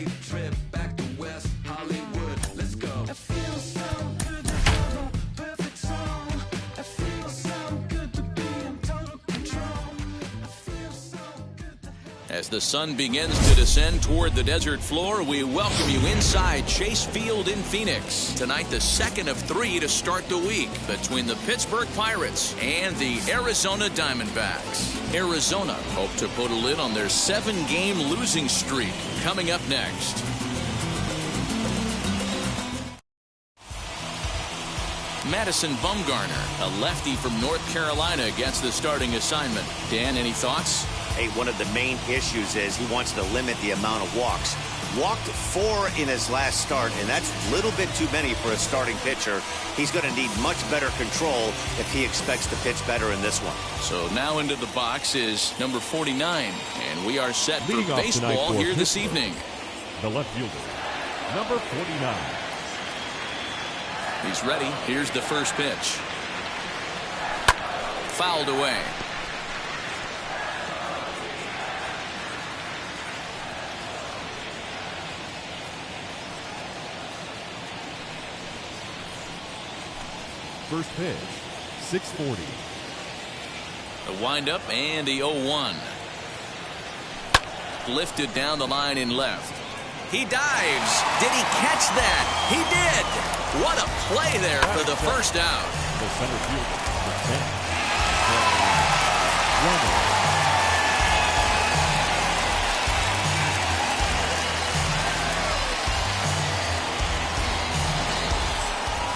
Great trip back to West Hollywood. Let's go. It feels so good to have a perfect song. It feels so good to be in total control. It feels so good to have. As the sun begins to descend toward the desert floor, we welcome you inside Chase Field in Phoenix. Tonight, the second of 3 to start the week between the Pittsburgh Pirates and the Arizona Diamondbacks. Arizona hope to put a lid on their 7-game losing streak. Coming up next. Madison Bumgarner, a lefty from North Carolina, gets the starting assignment. Dan, any thoughts? Hey, one of the main issues is he wants to limit the amount of walks. Walked 4 in his last start, and that's a little bit too many for a starting pitcher. He's going to need much better control if he expects to pitch better in this one. So now into the box is number 49, and we are set for Leading off baseball tonight for here this Pittsburgh, evening. The left fielder, number 49. He's ready. Here's the first pitch. Fouled away. First pitch, 640. The windup and the 0-1. Lifted down the line in left. He dives. Did he catch that? He did. What a play there for the first out. The center fielder, number 10.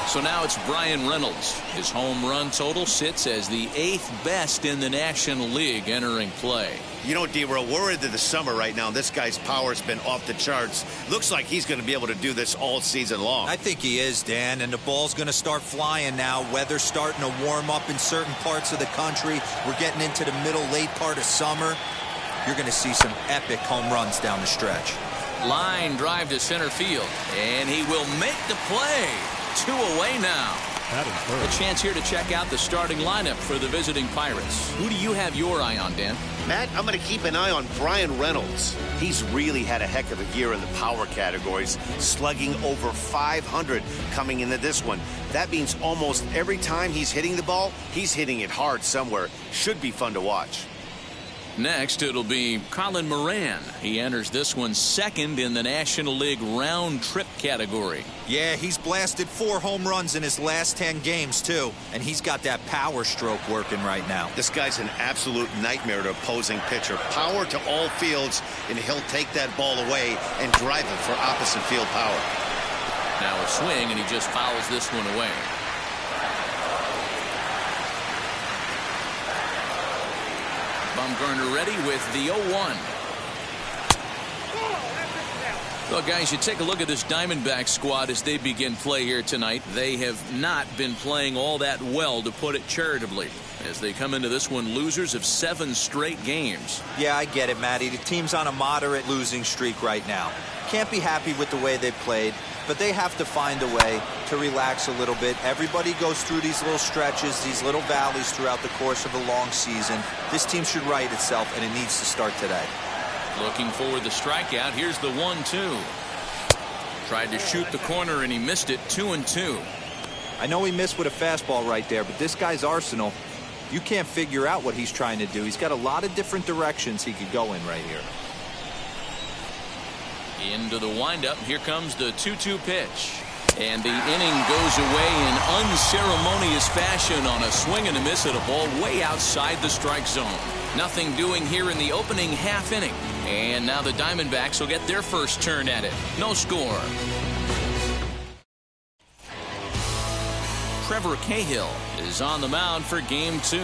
So now it's Brian Reynolds. His home run total sits as the 8th best in the National League entering play. You know, D, we're into the summer right now. This guy's power's been off the charts. Looks like he's going to be able to do this all season long. I think he is, Dan, and the ball's going to start flying now. Weather's starting to warm up in certain parts of the country. We're getting into the late part of summer. You're going to see some epic home runs down the stretch. Line drive to center field, and he will make the play. 2 away now. A chance here to check out the starting lineup for the visiting Pirates. Who do you have your eye on, Dan? Matt, I'm going to keep an eye on Brian Reynolds. He's really had a heck of a year in the power categories, slugging over 500 coming into this one. That means almost every time he's hitting the ball, he's hitting it hard somewhere. Should be fun to watch. Next, it'll be Colin Moran. He enters this one second in the National League round trip category. Yeah, he's blasted 4 home runs in his last 10 games, too. And he's got that power stroke working right now. This guy's an absolute nightmare to opposing pitcher. Power to all fields, and he'll take that ball away and drive it for opposite field power. Now a swing, and he just fouls this one away. Bumgarner ready with the 0-1. Well, guys, you take a look at this Diamondback squad as they begin play here tonight. They have not been playing all that well, to put it charitably, as they come into this one losers of 7 straight games. Yeah, I get it, Matty. The team's on a moderate losing streak right now. Can't be happy with the way they've played, but they have to find a way to relax a little bit. Everybody goes through these little stretches, these little valleys throughout the course of a long season. This team should right itself, and it needs to start today. Looking for the strikeout. Here's the 1-2. Tried to shoot the corner, and he missed it. 2-2. I know he missed with a fastball right there, but this guy's arsenal, you can't figure out what he's trying to do. He's got a lot of different directions he could go in right here. Into the windup. Here comes the 2-2 pitch. And the inning goes away in unceremonious fashion on a swing and a miss at a ball way outside the strike zone. Nothing doing here in the opening half inning. And now the Diamondbacks will get their first turn at it. No score. Trevor Cahill is on the mound for game 2.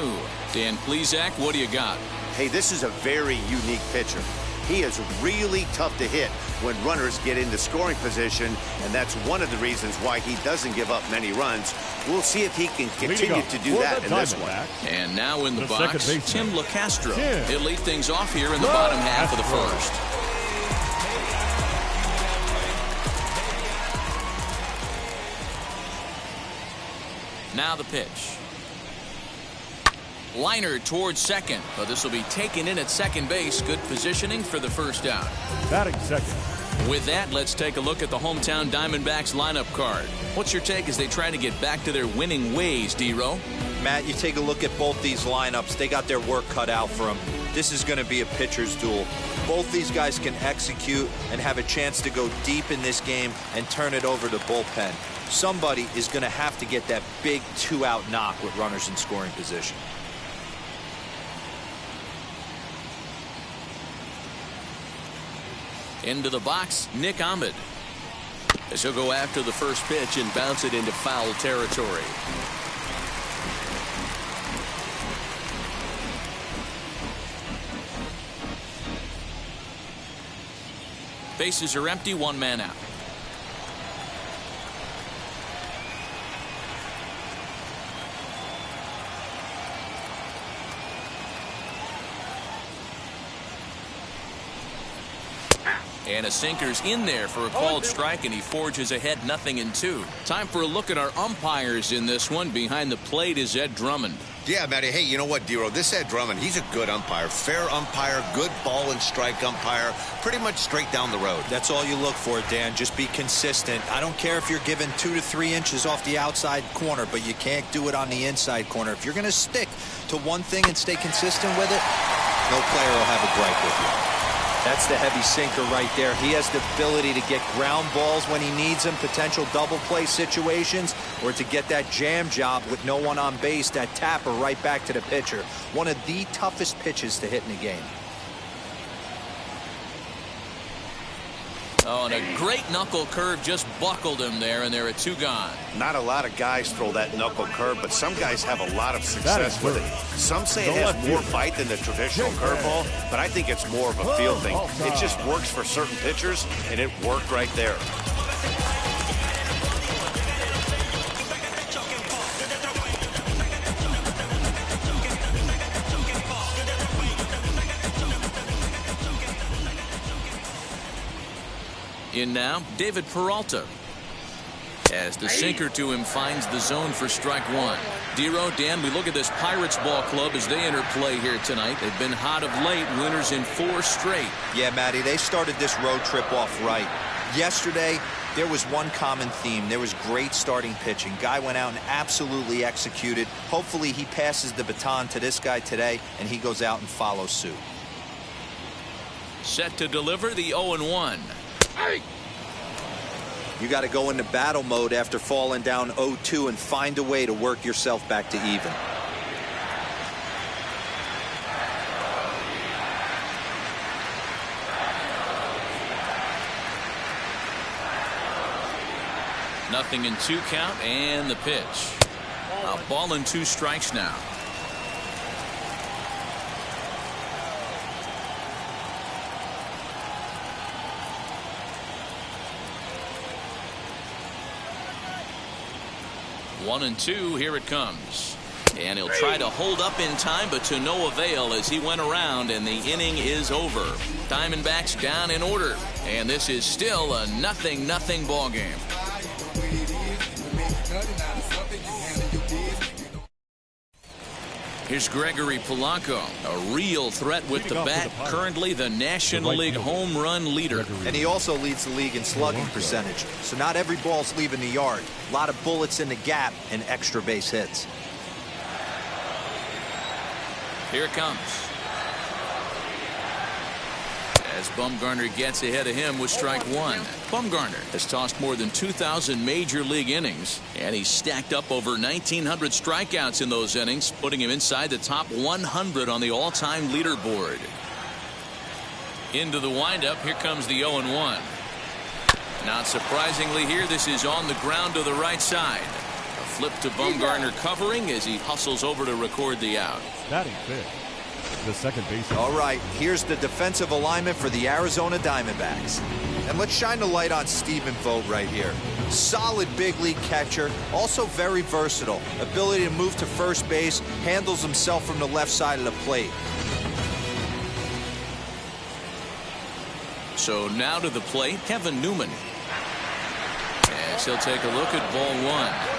Dan Plesac, what do you got? Hey, this is a very unique pitcher. He is really tough to hit when runners get into scoring position, and that's one of the reasons why he doesn't give up many runs. We'll see if he can continue to do that in this one. And now in the box, Tim LeCastro. Yeah. He'll lead things off here in the bottom half of the first. Now the pitch. Liner towards second, but this will be taken in at second base. Good positioning for the first out. Batting second, With that, let's take a look at the hometown Diamondbacks lineup card. What's your take as they try to get back to their winning ways, D-Row? Matt, you take a look at both these lineups. They got their work cut out for them. This is going to be a pitcher's duel. Both these guys can execute and have a chance to go deep in this game and turn it over to bullpen. Somebody is going to have to get that big 2-out knock with runners in scoring position. Into the box, Nick Ahmed. As he'll go after the first pitch and bounce it into foul territory. Bases are empty, one man out. And a sinker's in there for a called strike, and he forges ahead 0-2. Time for a look at our umpires in this one. Behind the plate is Ed Drummond. Yeah, Matty. Hey, you know what, D-Row? This Ed Drummond, he's a good umpire. Fair umpire, good ball and strike umpire. Pretty much straight down the road. That's all you look for, Dan. Just be consistent. I don't care if you're given 2 to 3 inches off the outside corner, but you can't do it on the inside corner. If you're going to stick to one thing and stay consistent with it, no player will have a gripe with you. That's the heavy sinker right there. He has the ability to get ground balls when he needs them, potential double play situations, or to get that jam job with no one on base, that tapper right back to the pitcher. One of the toughest pitches to hit in a game. Oh, and a great knuckle curve just buckled him there, and there are 2 gone. Not a lot of guys throw that knuckle curve, but some guys have a lot of success with it. Some say it has more bite than the traditional curveball, but I think it's more of a feel thing. It just works for certain pitchers, and it worked right there. In now, David Peralta. As the sinker to him finds the zone for strike 1. D-Row, Dan, we look at this Pirates ball club as they enter play here tonight. They've been hot of late, winners in 4 straight. Yeah, Matty, they started this road trip off right. Yesterday, there was one common theme. There was great starting pitching. Guy went out and absolutely executed. Hopefully he passes the baton to this guy today, and he goes out and follows suit. Set to deliver the 0-1. You got to go into battle mode after falling down 0-2 and find a way to work yourself back to even. Nothing in 2 count, and the pitch. A ball and 2 strikes now. One and 2, here it comes. And he'll try to hold up in time, but to no avail as he went around, and the inning is over. Diamondbacks down in order, and this is still a 0-0 ball game. Here's Gregory Polanco, a real threat with the bat, currently the National League home run leader. And he also leads the league in slugging percentage. So not every ball's leaving the yard. A lot of bullets in the gap and extra base hits. Here it comes. As Bumgarner gets ahead of him with strike 1. Bumgarner has tossed more than 2,000 major league innings, and he's stacked up over 1,900 strikeouts in those innings, putting him inside the top 100 on the all-time leaderboard. Into the windup, here comes the 0-1. Not surprisingly here, this is on the ground to the right side. A flip to Bumgarner covering as he hustles over to record the out. Batting fifth, the second baseman. All right, here's the defensive alignment for the Arizona Diamondbacks. And let's shine the light on Stephen Vogt right here. Solid big league catcher, also very versatile. Ability to move to first base, handles himself from the left side of the plate. So now to the plate, Kevin Newman. As he'll take a look at ball 1.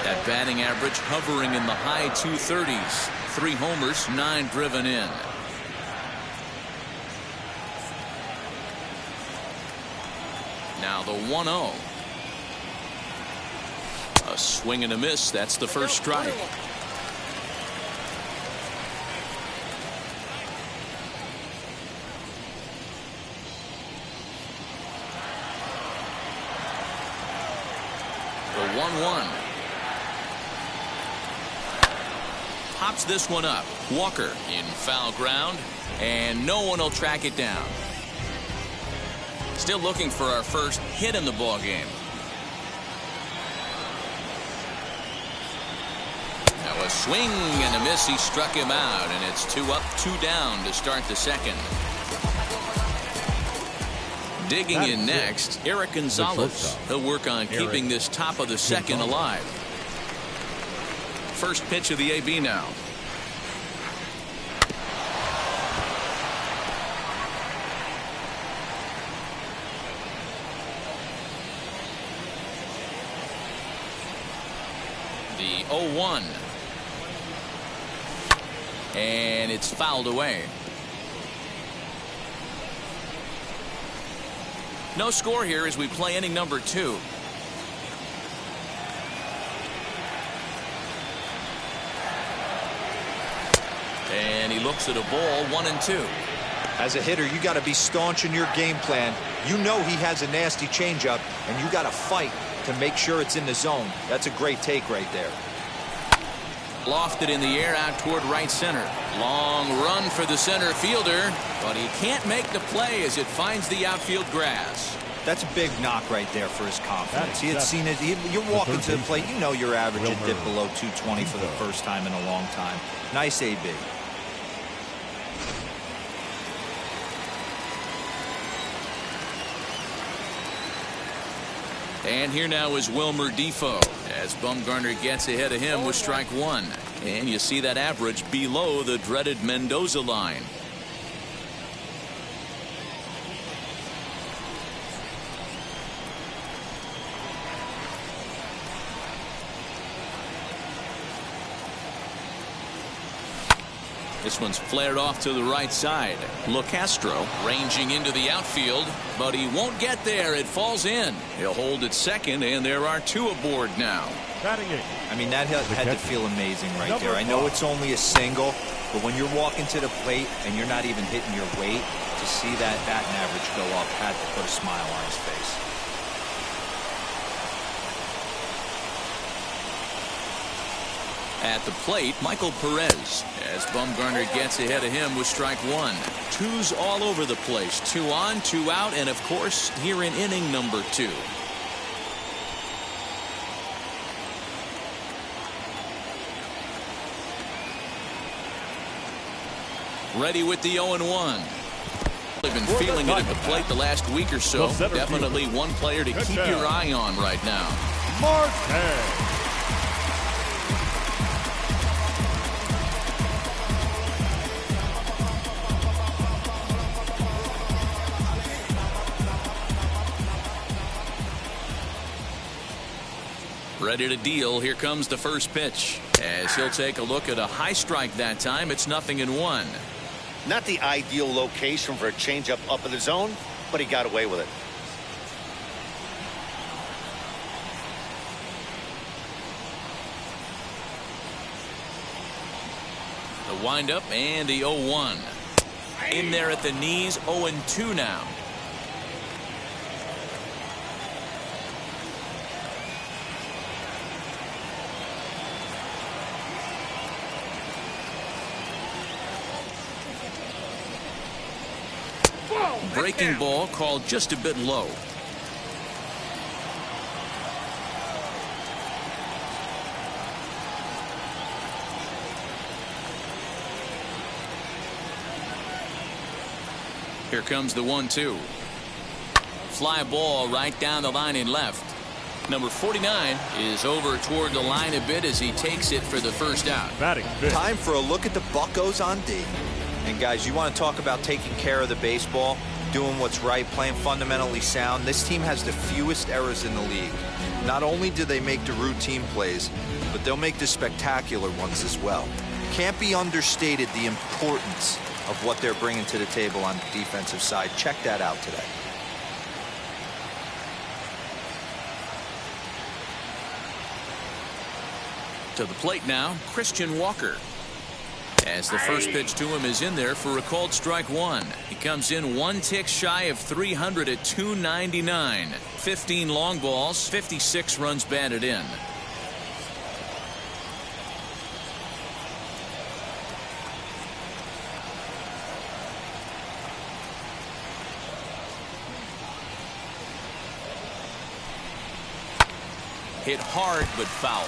That batting average hovering in the high 230s. 3 homers, 9 driven in. Now the 1-0. A swing and a miss. That's the first strike. The 1-1. Pops this one up. Walker in foul ground, and no one will track it down. Still looking for our first hit in the ball game. Now a swing and a miss. He struck him out, and it's 2 up, 2 down to start the second. Digging in next, Eric Gonzalez. He'll work on keeping this top of the second alive. First pitch of the AB now. The 0-1. And it's fouled away. No score here as we play inning number 2. And he looks at a ball, 1-2. As a hitter, you got to be staunch in your game plan. You know he has a nasty changeup, and you got to fight to make sure it's in the zone. That's a great take right there. Lofted in the air out toward right center. Long run for the center fielder, but he can't make the play as it finds the outfield grass. That's a big knock right there for his confidence. He had seen it. You're walking to the plate. You know your average had dipped below 220 for the first time in a long time. Nice AB. And here now is Wilmer Defoe as Bumgarner gets ahead of him with strike 1. And you see that average below the dreaded Mendoza line. This one's flared off to the right side. LeCastro ranging into the outfield, but he won't get there. It falls in. He'll hold at second, and there are 2 aboard now. I mean, that had to feel amazing right there. I know it's only a single, but when you're walking to the plate and you're not even hitting your weight, to see that batting average go up had to put a smile on his face. At the plate, Michael Perez as Bumgarner gets ahead of him with strike 1. 2's all over the place. 2 on, 2 out, and of course here in inning number 2. Ready with the 0-1. They've been feeling it at the plate the last week or so. Definitely one player to keep your eye on right now. Marte. Ready to deal. Here comes the first pitch as he'll take a look at a high strike that time. It's 0-1. Not the ideal location for a changeup up in the zone, but he got away with it. The windup and the 0-1. In there at the knees, 0-2 now. Breaking ball called just a bit low. Here comes the 1-2. Fly ball right down the line and left. Number 49 is over toward the line a bit as he takes it for the first out. Time for a look at the Buccos on D. And guys, you want to talk about taking care of the baseball, doing what's right, playing fundamentally sound. This team has the fewest errors in the league. Not only do they make the routine plays, but they'll make the spectacular ones as well. Can't be understated the importance of what they're bringing to the table on the defensive side. Check that out today. To the plate now, Christian Walker. As the first pitch to him is in there for a called strike one. He comes in one tick shy of 300 at 299. 15 long balls, 56 runs batted in. Hit hard but foul.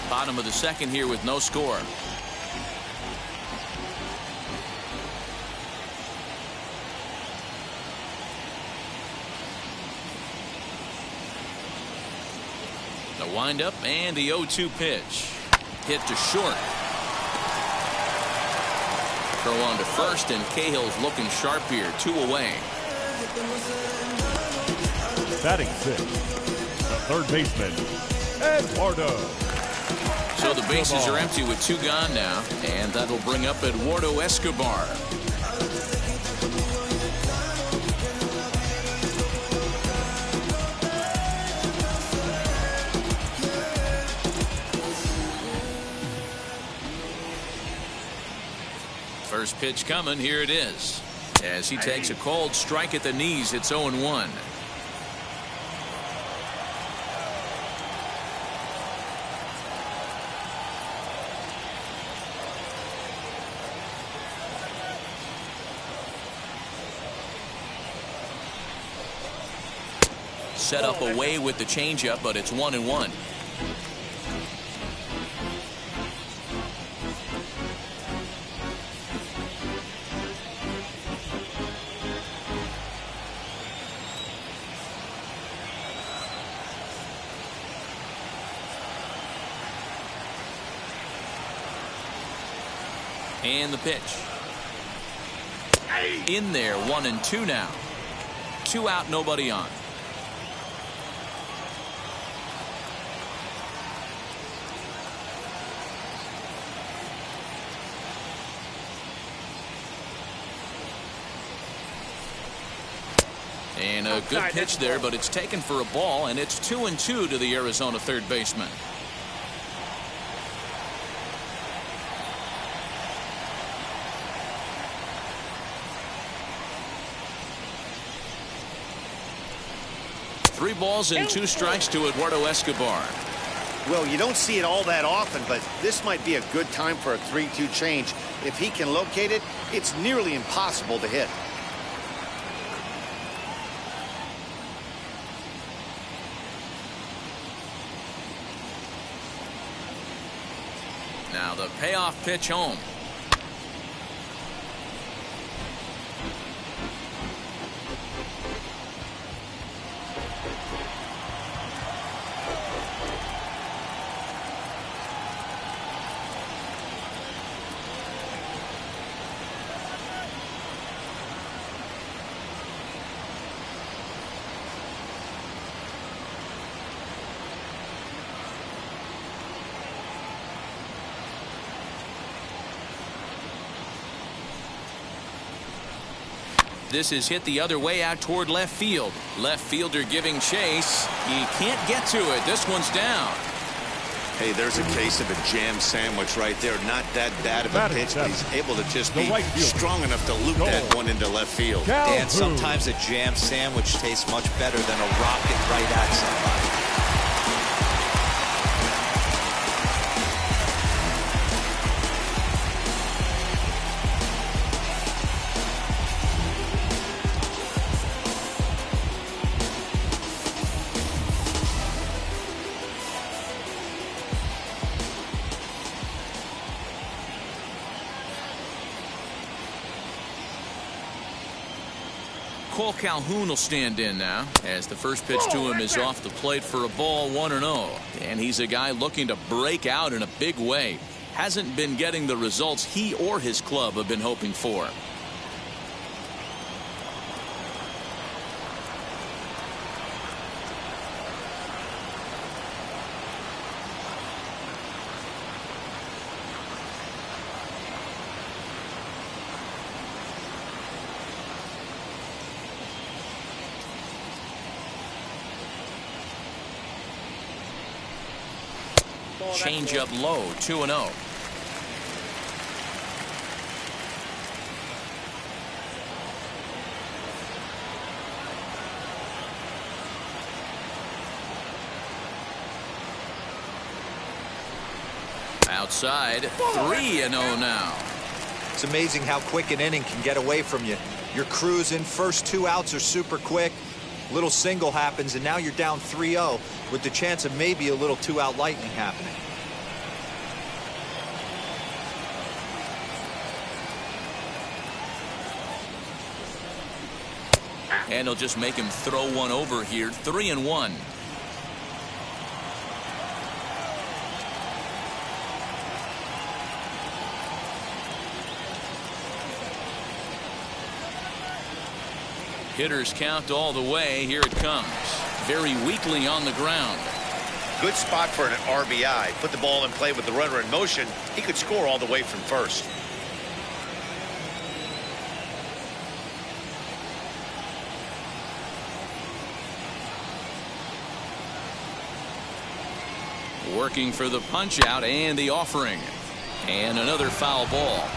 Bottom of the second here with no score. The windup and the 0-2 pitch. Hit to short. Throw on to first, and Cahill's looking sharp here. 2 away. Batting 6, the third baseman, Eduardo. So the bases are empty with 2 gone now, and that'll bring up Eduardo Escobar. First pitch coming, here it is. As he takes a cold strike at the knees, it's 0-1. Set up away with the changeup, but it's 1-1. And the pitch. In there, 1-2 now. 2 out, nobody on. And a good pitch there, but it's taken for a ball, and it's 2-2 to the Arizona third baseman. Three balls and 2 strikes to Eduardo Escobar. Well, you don't see it all that often, but this might be a good time for a 3-2 change. If he can locate it, it's nearly impossible to hit. Now the payoff pitch home. This is hit the other way out toward left field. Left fielder giving chase. He can't get to it. This one's down. Hey, there's a case of a jam sandwich right there. Not that bad of a pitch, but he's able to just be strong enough to loop that one into left field. And sometimes a jam sandwich tastes much better than a rocket right at somebody. Cole Calhoun will stand in now as the first pitch to him is off the plate for a ball, 1-0. And he's a guy looking to break out in a big way. Hasn't been getting the results he or his club have been hoping for. Change up low, 2-0. Outside, 3-0 now. It's amazing how quick an inning can get away from you. You're cruising, first 2 outs are super quick. Little single happens, and now you're down 3-0 with the chance of maybe a little 2-out lightning happening. And he'll just make him throw one over here, 3-1. Hitters count all the way. Here it comes. Very weakly on the ground. Good spot for an RBI. Put the ball in play with the runner in motion. He could score all the way from first. Working for the punch out and the offering. And another foul ball.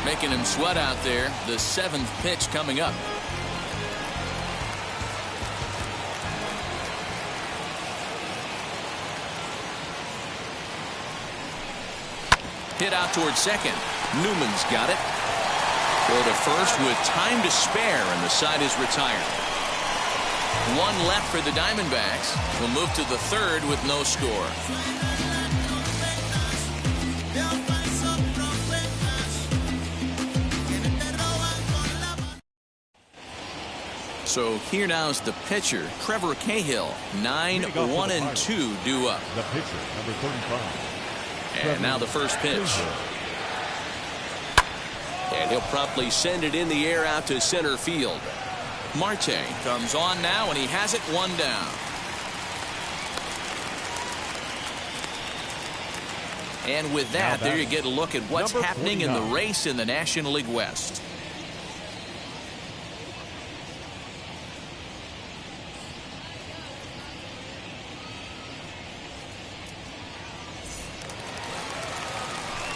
Making him sweat out there. The 7th pitch coming up. Hit out towards second. Newman's got it. Go to first with time to spare, and the side is retired. 1 left for the Diamondbacks. We'll move to the 3rd with no score. So here now is the pitcher, Trevor Cahill. 9-1-2 due up. The pitcher, number 35. And now the first pitch. And he'll promptly send it in the air out to center field. Marte comes on now, and he has it 1 down. And with that, there you get a look at what's happening in the race in the National League West.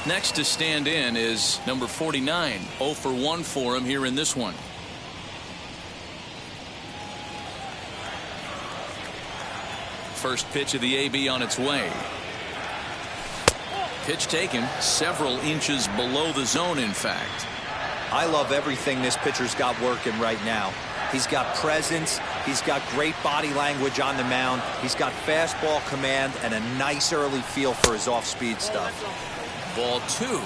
Next to stand in is number 49. 0 for 1 for him here in this one. First pitch of the AB on its way. Pitch taken several inches below the zone, in fact. I love everything this pitcher's got working right now. He's got presence. He's got great body language on the mound. He's got fastball command and a nice early feel for his off-speed stuff. Ball 2.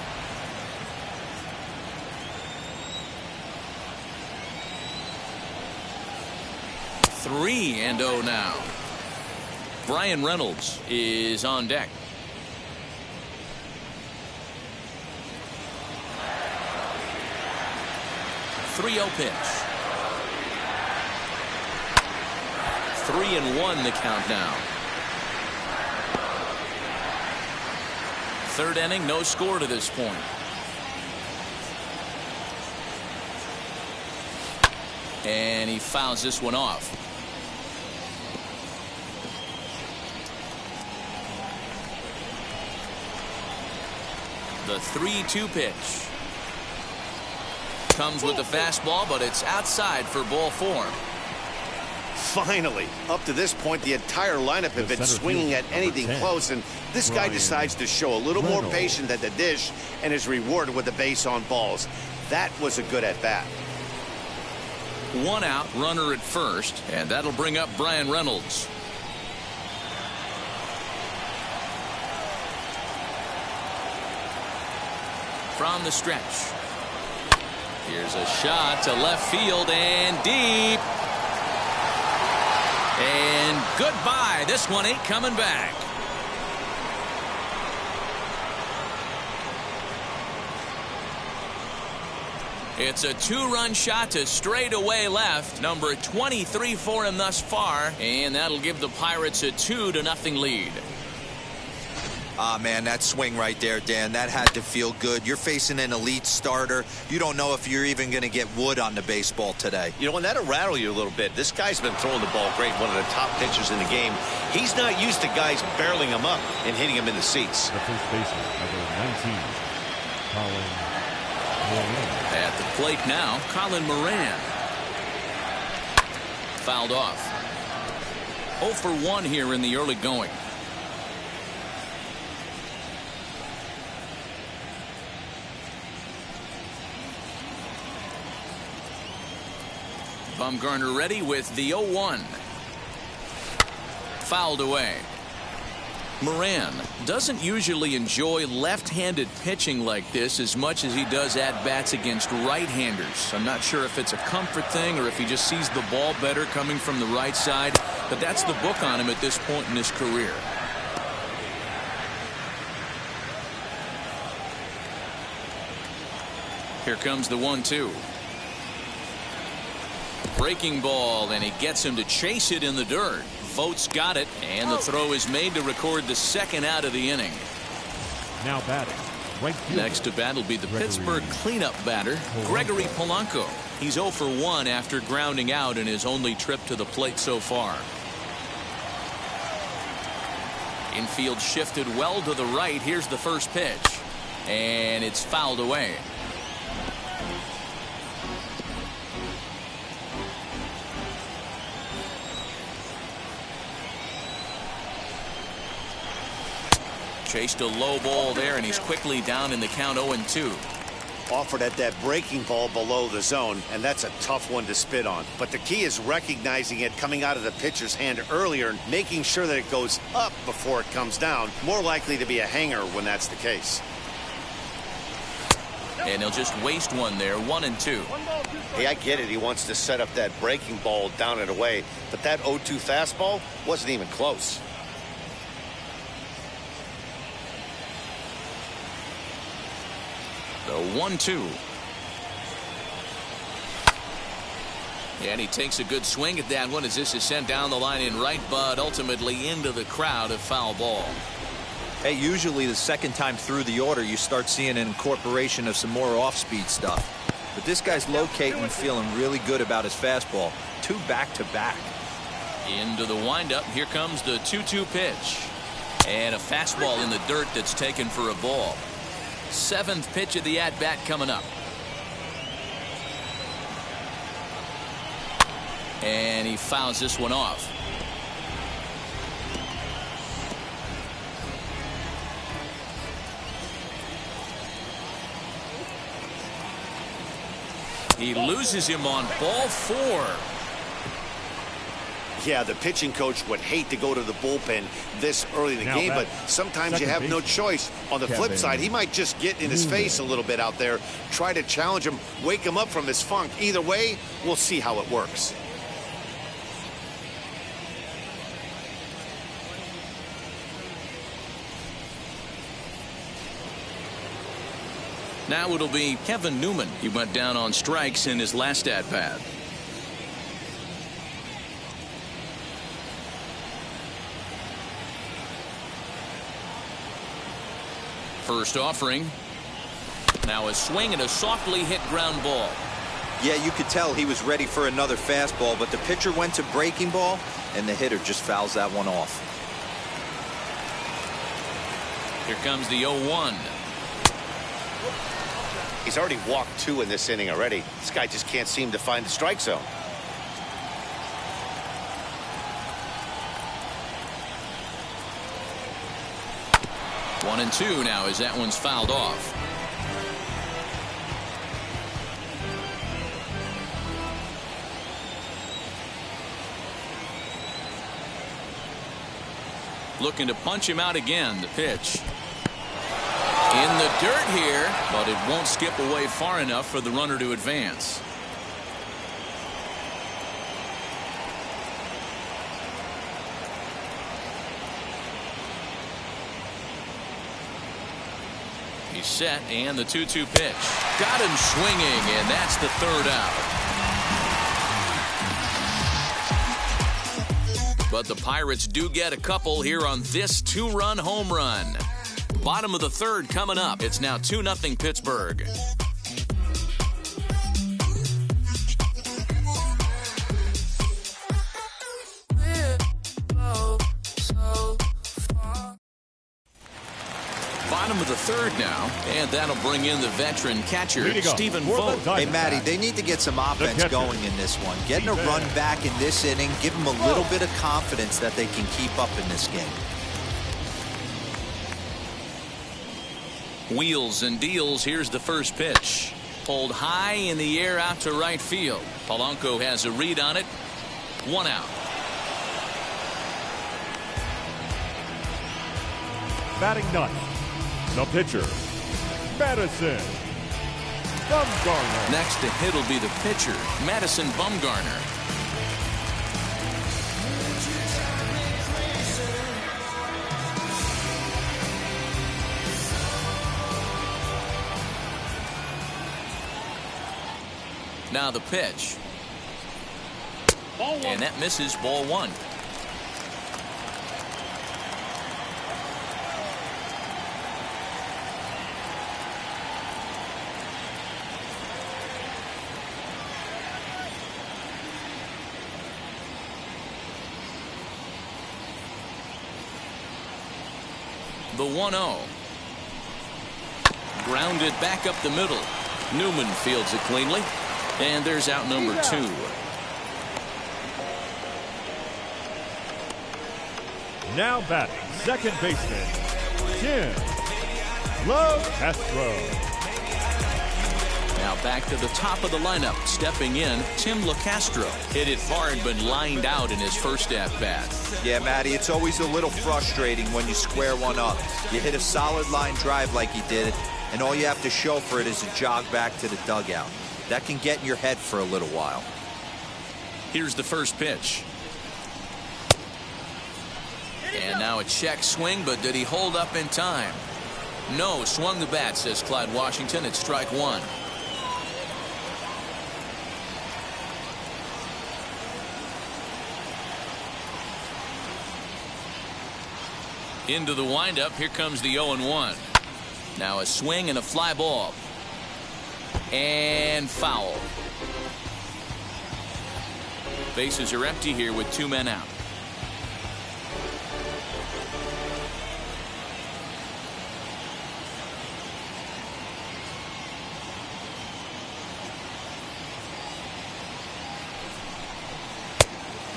Three and 0 now. Brian Reynolds is on deck. .30 pitch. 3-1 the count now. 3rd inning, no score to this point. And he fouls this one off. The 3-2 pitch. Comes with the fastball, but it's outside for ball 4. Finally, up to this point, the entire lineup have been swinging at anything close, and this guy decides to show a little more patience at the dish and is rewarded with a base on balls. That was a good at-bat. 1 out, runner at first, and that'll bring up Brian Reynolds. From the stretch. Here's a shot to left field and deep. And goodbye. This one ain't coming back. It's a 2-run shot to straightaway left. Number 23 for him thus far. And that'll give the Pirates a 2-0 lead. Ah, man, that swing right there, Dan, that had to feel good. You're facing an elite starter. You don't know if you're even going to get wood on the baseball today. You know, and that'll rattle you a little bit. This guy's been throwing the ball great, one of the top pitchers in the game. He's not used to guys barreling him up and hitting him in the seats. The first baseman, number 19, Colin Moran. At the plate now, Colin Moran. Fouled off. 0 for 1 here in the early going. Bumgarner ready with the 0-1. Fouled away. Moran doesn't usually enjoy left-handed pitching like this as much as he does at-bats against right-handers. I'm not sure if it's a comfort thing or if he just sees the ball better coming from the right side, but that's the book on him at this point in his career. Here comes the 1-2. Breaking ball, and he gets him to chase it in the dirt. Vogt's got it, and the throw is made to record the second out of the inning. Now batting, right fielder. Next to bat will be the Gregory Pittsburgh cleanup batter, Gregory Polanco. He's 0 for 1 after grounding out in his only trip to the plate so far. Infield shifted well to the right. Here's the first pitch, and it's fouled away. Chased a low ball there, and he's quickly down in the count 0-2. Offered at that breaking ball below the zone, and that's a tough one to spit on. But the key is recognizing it coming out of the pitcher's hand earlier and making sure that it goes up before it comes down. More likely to be a hanger when that's the case. And he'll just waste one there, 1-2. Hey, I get it. He wants to set up that breaking ball down and away, but that 0-2 fastball wasn't even close. The 1-2. And he takes a good swing at that one as this is sent down the line in right, but ultimately into the crowd, a foul ball. Hey, usually the second time through the order, you start seeing an incorporation of some more off-speed stuff. But this guy's locating and feeling really good about his fastball. 2 back-to-back. Into the windup. Here comes the 2-2 pitch. And a fastball in the dirt that's taken for a ball. 7th pitch of the at-bat coming up. And he fouls this one off. He loses him on ball 4. Yeah, the pitching coach would hate to go to the bullpen this early in the game, but sometimes you have no choice. On the flip side, he might just get in his face a little bit out there, try to challenge him, wake him up from his funk. Either way, we'll see how it works. Now it'll be Kevin Newman. He went down on strikes in his last at-bat. First offering. Now a swing and a softly hit ground ball. Yeah, you could tell he was ready for another fastball, but the pitcher went to breaking ball, and the hitter just fouls that one off. Here comes the 0-1. He's already walked 2 in this inning already. This guy just can't seem to find the strike zone. One and 2 now as that one's fouled off. Looking to punch him out again. The pitch. In the dirt here, but it won't skip away far enough for the runner to advance. He's set, and the 2-2 pitch. Got him swinging, and that's the 3rd out. But the Pirates do get a couple here on this 2-run home run. Bottom of the third coming up. It's now 2-0 Pittsburgh. Bottom of the third now, and that'll bring in the veteran catcher, Stephen Vogt. Hey, Matty, they need to get some offense going in this one. Getting a run back in this inning, give them a little bit of confidence that they can keep up in this game. Wheels and deals. Here's the first pitch. Pulled high in the air out to right field. Polanco has a read on it. 1 out. Batting ninth, the pitcher, Madison Bumgarner. Next to hit will be the pitcher, Madison Bumgarner. Now the pitch. And that misses, ball 1. The 1-0. Grounded back up the middle. Newman fields it cleanly. And there's out number 2. Now batting, second baseman, Tim LeCastro. Now back to the top of the lineup. Stepping in, Tim LeCastro. Hit it hard but lined out in his first at-bat. Yeah, Matty, it's always a little frustrating when you square one up. You hit a solid line drive like he did, and all you have to show for it is a jog back to the dugout. That can get in your head for a little while. Here's the first pitch. And now a check swing, but did he hold up in time? No, swung the bat, says Clyde Washington. It's strike 1. Into the windup. Here comes the 0-1. Now a swing and a fly ball. And foul. Bases are empty here with 2 men out.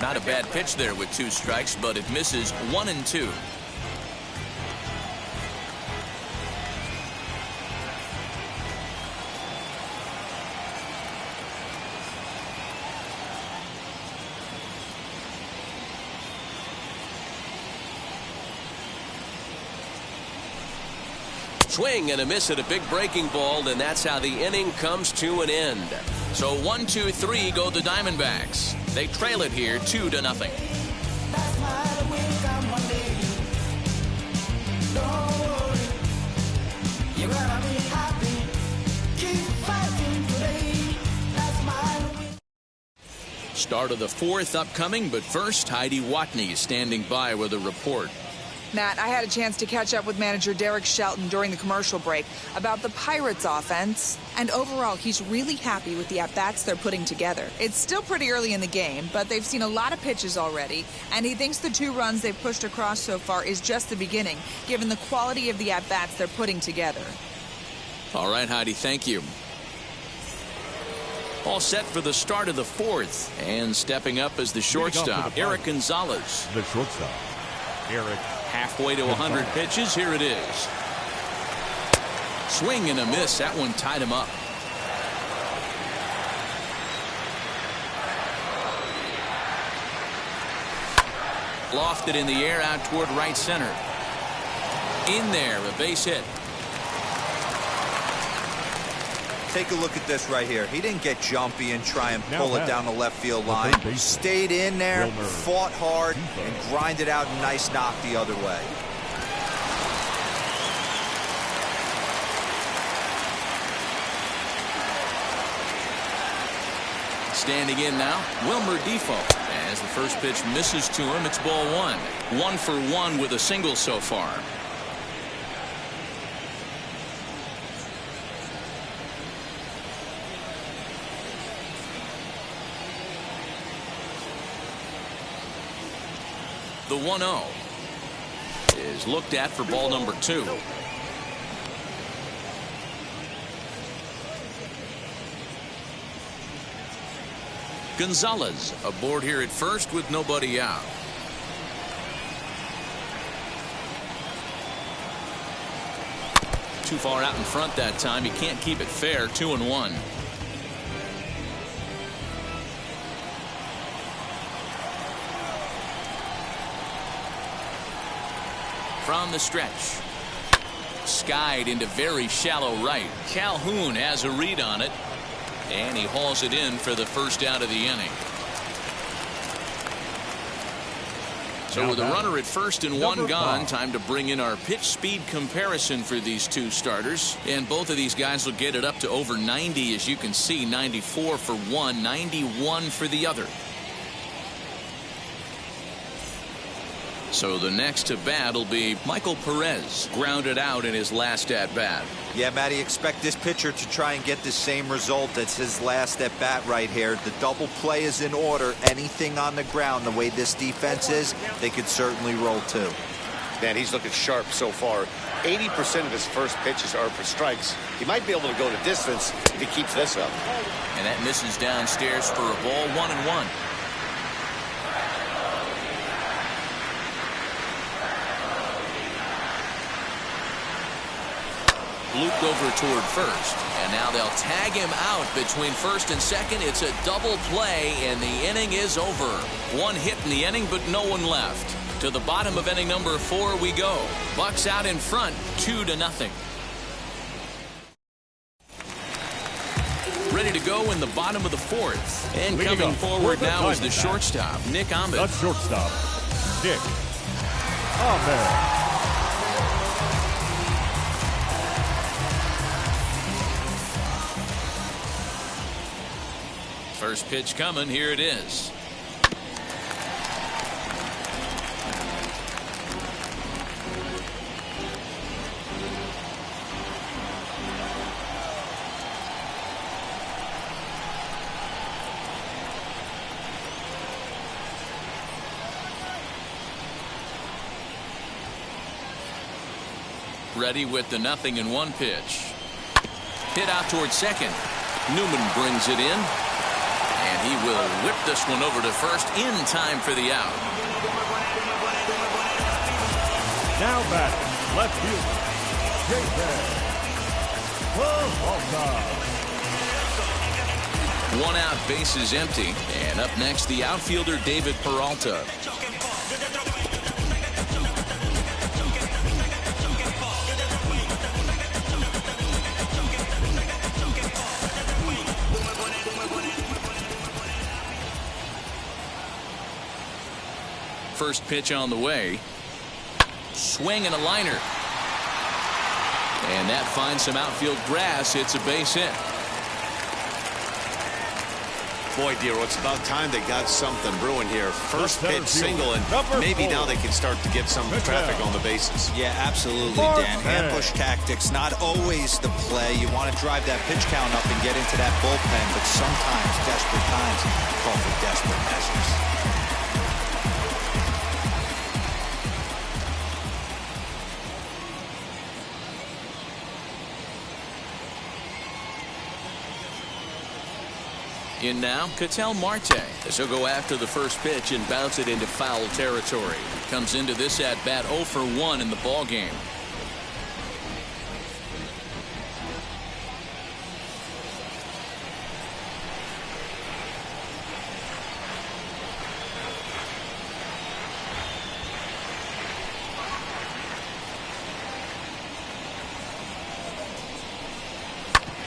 Not a bad pitch there with 2 strikes, but it misses 1 and 2. Swing and a miss at a big breaking ball, and that's how the inning comes to an end. So 1-2-3 go the Diamondbacks. They trail it here 2-0. Start of the 4th upcoming, but first Heidi Watney standing by with a report. Matt, I had a chance to catch up with manager Derek Shelton during the commercial break about the Pirates offense, and overall he's really happy with the at-bats they're putting together. It's still pretty early in the game, but they've seen a lot of pitches already, and he thinks the 2 runs they've pushed across so far is just the beginning, given the quality of the at-bats they're putting together. All right, Heidi, thank you. All set for the start of the 4th, and stepping up as the shortstop, Eric Gonzalez. The shortstop, Eric. Halfway to 100 pitches. Here it is. Swing and a miss. That one tied him up. Lofted in the air out toward right center. In there, a base hit. Take a look at this right here. He didn't get jumpy and try and pull it down the left field line. Stayed in there, fought hard, and grinded out a nice knock the other way. Standing in now, Wilmer Defoe. As the first pitch misses to him, it's ball 1. 1 for 1 with a single so far. The 1-0 is looked at for ball number 2. Gonzalez aboard here at first with nobody out. Too far out in front that time. He can't keep it fair. 2-1. From the stretch. Skied into very shallow right. Calhoun has a read on it. And he hauls it in for the first out of the inning. So with a runner at first and one gone, time to bring in our pitch speed comparison for these two starters. And both of these guys will get it up to over 90, as you can see. 94 for one, 91 for the other. So the next to bat will be Michael Perez, grounded out in his last at bat. Yeah, Matty, expect this pitcher to try and get the same result as his last at bat right here. The double play is in order. Anything on the ground, the way this defense is, they could certainly roll too. Man, he's looking sharp so far. 80% of his first pitches are for strikes. He might be able to go to distance if he keeps this up. And that misses downstairs for a ball. 1-1. Looped over toward first, and now they'll tag him out between first and second. It's a double play, and the inning is over. One hit in the inning, but no one left. To the bottom of inning number 4 we go. Bucks out in front, 2-0. Ready to go in the bottom of the 4th. And coming forward now is the shortstop, Nick Ahmed. The shortstop, Nick Ahmed. First pitch coming. Here it is. Ready with the 0-1 pitch. Hit out towards second. Newman brings it in. And he will whip this one over to first in time for the out. Now batting, left fielder, Jason Peralta. 1 out, bases empty. And up next, the outfielder, David Peralta. First pitch on the way. Swing and a liner. And that finds some outfield grass. It's a base hit. Boy, Dero, it's about time they got something brewing here. First pitch single, and maybe now they can start to get some traffic on the bases. Yeah, absolutely, Dan. Ambush tactics, not always the play. You want to drive that pitch count up and get into that bullpen, but sometimes desperate times call for desperate measures. In now, Ketel Marte. As he'll go after the first pitch and bounce it into foul territory. Comes into this at bat 0 for 1 in the ball game.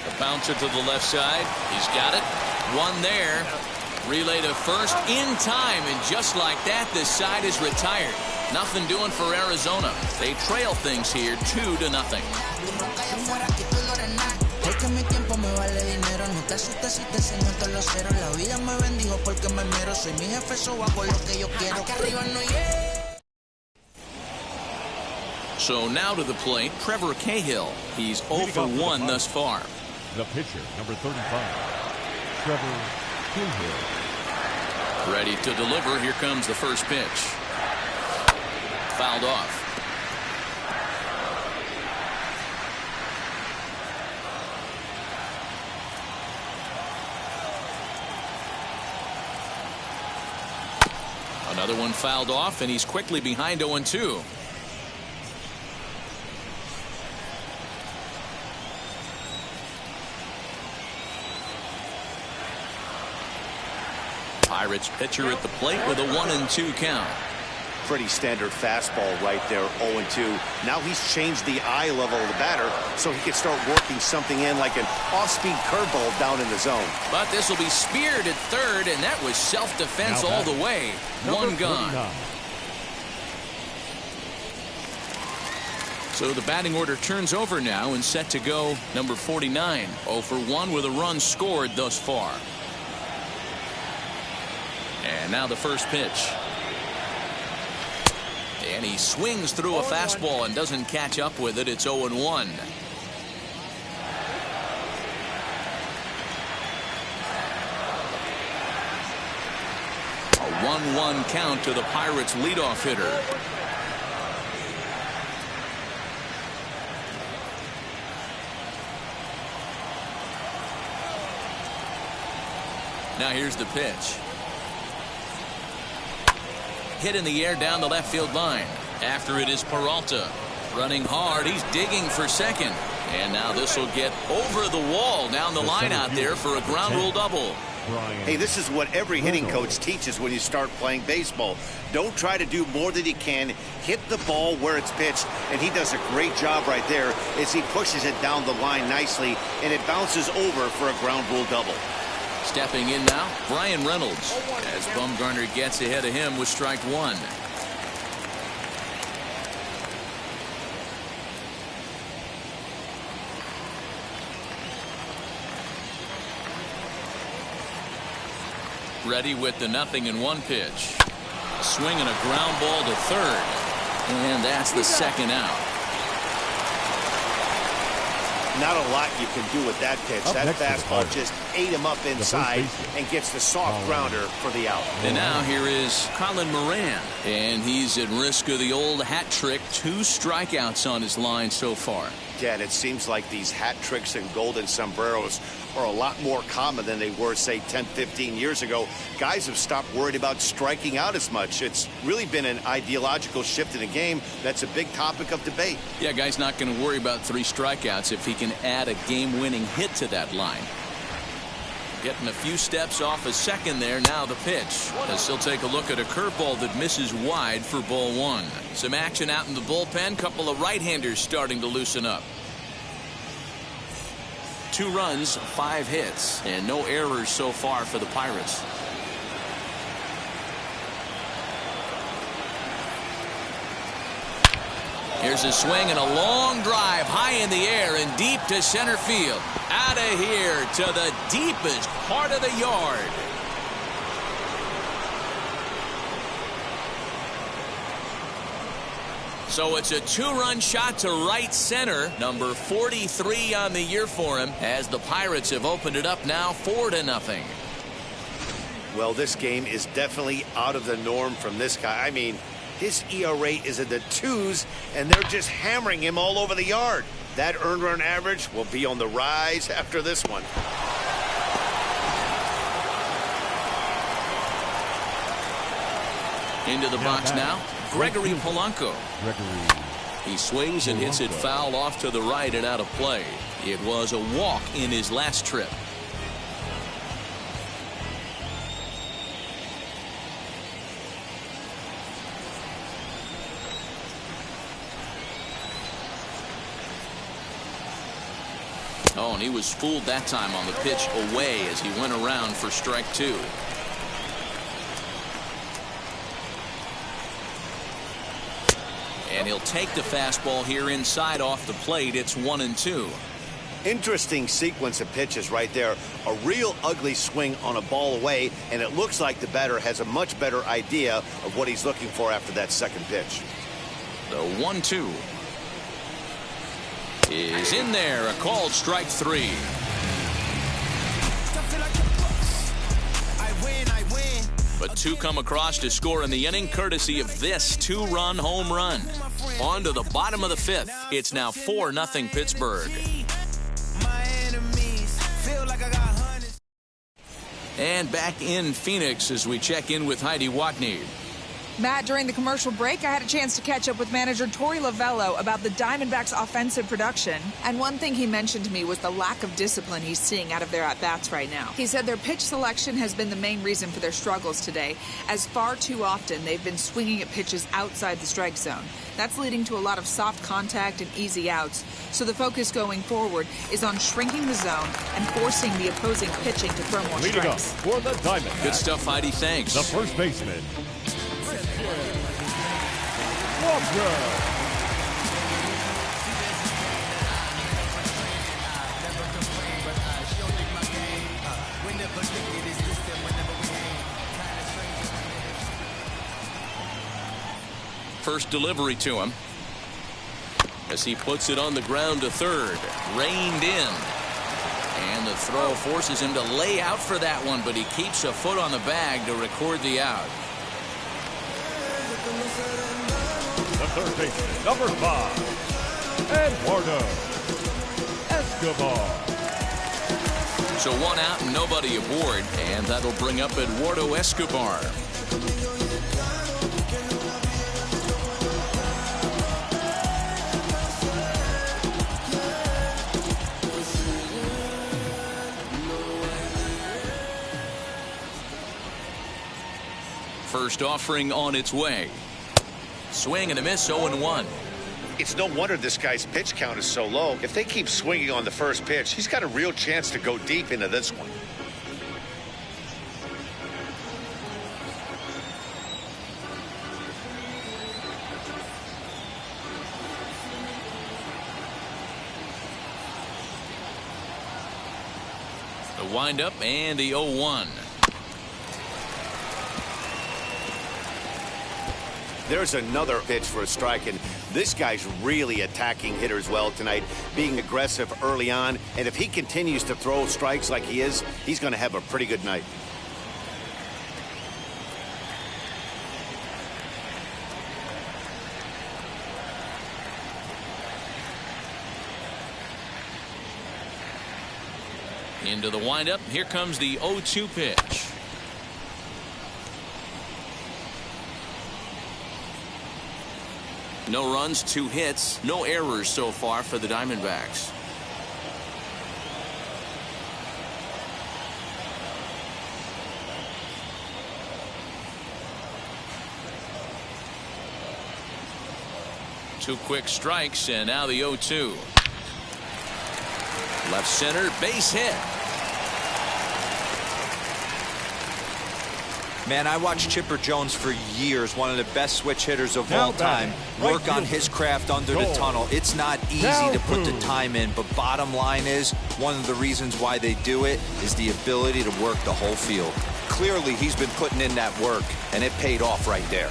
A bouncer to the left side. He's got it. One there. Relay to first in time, and just like that, this side is retired. Nothing doing for Arizona. They trail things here 2-0. So now to the plate, Trevor Cahill. He's 0 for 1 thus far. The pitcher, number 35. Trevor Cahill. Ready to deliver. Here comes the first pitch. fouled off. Another one fouled off, and he's quickly behind 0-2. Pirates pitcher at the plate with a 1-2 count. Pretty standard fastball right there, 0-2. Now he's changed the eye level of the batter so he can start working something in like an off-speed curveball down in the zone. But this will be speared at third, and that was self-defense all the way. One gone. So the batting order turns over now and set to go number 49. 0 for 1 with a run scored thus far. And now the first pitch. And he swings through a fastball and doesn't catch up with it. It's 0-1. A 1-1 count to the Pirates' leadoff hitter. Now here's the pitch. Hit in the air down the left field line. After it is Peralta. Running hard. He's digging for second. And now this will get over the wall down the line out there for a ground rule double. Hey, this is what every hitting coach teaches when you start playing baseball. Don't try to do more than you can. Hit the ball where it's pitched, and he does a great job right there as he pushes it down the line nicely, and it bounces over for a ground rule double. Stepping in now, Brian Reynolds, as Bumgarner gets ahead of him with strike one. Ready with the 0-1 pitch. Swinging a ground ball to third. And that's the second out. Not a lot you can do with that pitch. That fastball just ate him up inside and gets the soft grounder for the out. And now here is Colin Moran. And he's at risk of the old hat trick. 2 strikeouts on his line so far. Yeah, and it seems like these hat tricks and golden sombreros are a lot more common than they were, say, 10, 15 years ago. Guys have stopped worried about striking out as much. It's really been an ideological shift in the game. That's a big topic of debate. Yeah, guy's not going to worry about 3 strikeouts if he can add a game-winning hit to that line. Getting a few steps off a second there. Now the pitch. As he'll take a look at a curveball that misses wide for ball 1. Some action out in the bullpen. Couple of right-handers starting to loosen up. 2 runs, 5 hits, and no errors so far for the Pirates. Here's a swing and a long drive high in the air and deep to center field. Out of here to the deepest part of the yard. So it's a 2-run shot to right center. Number 43 on the year for him as the Pirates have opened it up now 4-0. Well, this game is definitely out of the norm from this guy. I mean, his ERA is in the 2s, and they're just hammering him all over the yard. That earned run average will be on the rise after this one. Into the box now, Gregory Polanco. He swings and hits it foul off to the right and out of play. It was a walk in his last trip. Oh, and he was fooled that time on the pitch away as he went around for strike 2. And he'll take the fastball here inside off the plate. It's 1-2. Interesting sequence of pitches right there. A real ugly swing on a ball away, and it looks like the batter has a much better idea of what he's looking for after that second pitch. The 1-2 is in there. A called strike 3. But 2 come across to score in the inning, courtesy of this 2-run home run. On to the bottom of the 5th. It's now 4-0 Pittsburgh. My enemies feel like I got hundreds. And back in Phoenix as we check in with Heidi Watney. Matt, during the commercial break, I had a chance to catch up with manager Torey Lovello about the Diamondbacks' offensive production. And one thing he mentioned to me was the lack of discipline he's seeing out of their at-bats right now. He said their pitch selection has been the main reason for their struggles today, as far too often they've been swinging at pitches outside the strike zone. That's leading to a lot of soft contact and easy outs. So the focus going forward is on shrinking the zone and forcing the opposing pitching to throw more Leading up strikes. for the Diamondbacks, Good stuff, Heidi. Thanks. the first baseman, Walker. First delivery to him as he puts it on the ground to third. Reined in. And the throw forces him to lay out for that one, but he keeps a foot on the bag to record the out. The third baseman, number 5, Eduardo Escobar. So 1 out and nobody aboard, and that'll bring up Eduardo Escobar. First offering on its way. Swing and a miss, 0-1. It's no wonder this guy's pitch count is so low. If they keep swinging on the first pitch, he's got a real chance to go deep into this one. The windup and the 0-1. There's another pitch for a strike, and this guy's really attacking hitters well tonight, being aggressive early on. And if he continues to throw strikes like he is, he's going to have a pretty good night. Into the windup. Here comes the 0-2 pitch. No runs, 2 hits, no errors so far for the Diamondbacks. Two quick strikes, and now the 0-2. Left center, base hit. Man, I watched Chipper Jones for years, one of the best switch hitters of Now all time, batting, right work on fielder, his craft under the Joel. tunnel. It's not easy Now to put the Boone. time in, but bottom line is, one of the reasons why they do it is the ability to work the whole field. Clearly, he's been putting in that work, and it paid off right there.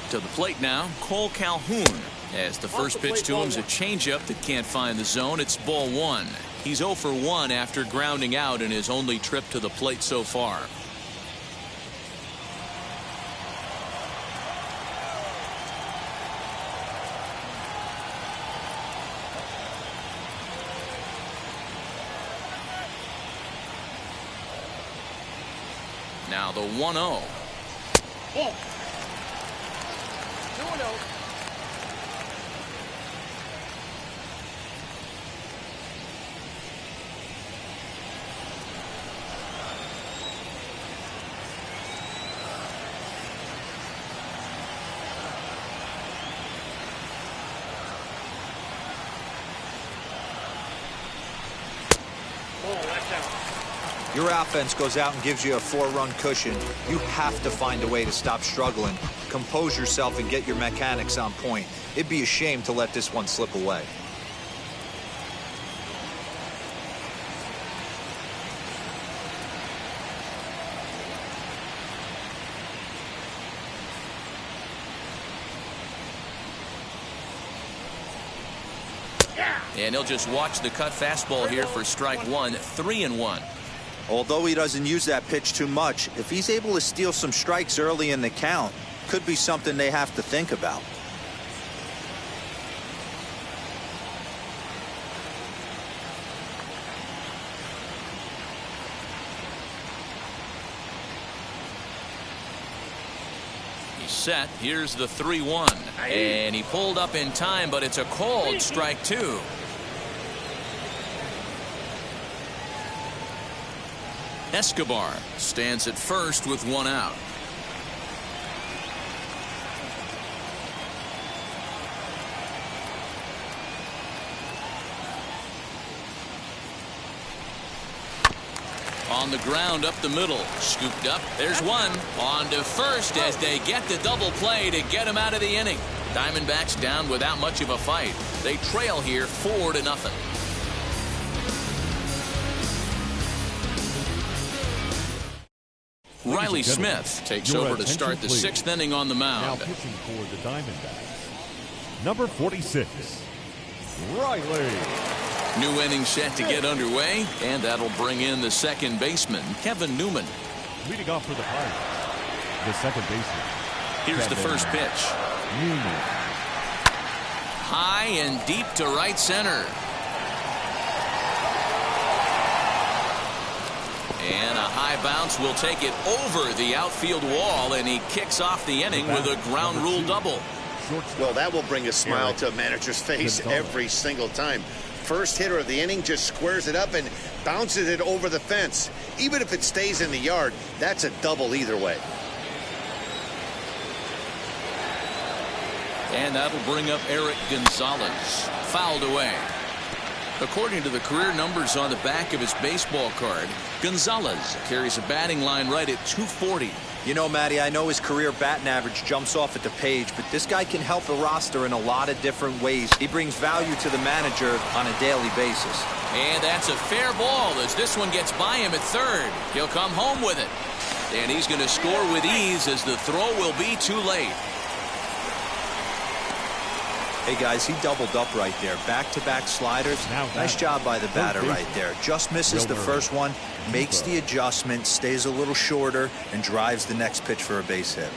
To the plate now, Cole Calhoun. As the first pitch to him is a changeup that can't find the zone. It's ball 1. He's 0 for 1 after grounding out in his only trip to the plate so far. Now the 1-0. Your offense goes out and gives you a 4-run cushion. You have to find a way to stop struggling, compose yourself, and get your mechanics on point. It'd be a shame to let this one slip away. And he'll just watch the cut fastball here for strike one, 3-1. Although he doesn't use that pitch too much, if he's able to steal some strikes early in the count, could be something they have to think about. Set. Here's the 3-1, and he pulled up in time, but it's a called strike two. Escobar stands at first with one out. On the ground up the middle, scooped up. There's one. On to first as they get the double play to get him out of the inning. Diamondbacks down without much of a fight. They trail here 4-0. Riley Smith takes over to start the 6th inning on the Now mound. pitching for the Diamondbacks, number 46, Riley. New inning set to get underway, and that'll bring in the second baseman, Kevin Newman. Leading off for the Pirates, the second baseman. Here's the first pitch. Newman. High and deep to right center. And a high bounce will take it over the outfield wall, and he kicks off the inning with a ground rule double. Well, that will bring a smile to a manager's face every single time. First hitter of the inning just squares it up and bounces it over the fence. Even if it stays in the yard, that's a double either way. And that'll bring up Eric Gonzalez. Fouled away. According to the career numbers on the back of his baseball card, Gonzalez carries a batting line right at 240. You know, Matty, I know his career batting average jumps off at the page, but this guy can help a roster in a lot of different ways. He brings value to the manager on a daily basis. And that's a fair ball as this one gets by him at third. He'll come home with it. And he's going to score with ease as the throw will be too late. Hey, guys, he doubled up right there. Back-to-back sliders. Nice job by the batter right there. Just misses the first one, makes the adjustment, stays a little shorter, and drives the next pitch for a base hit.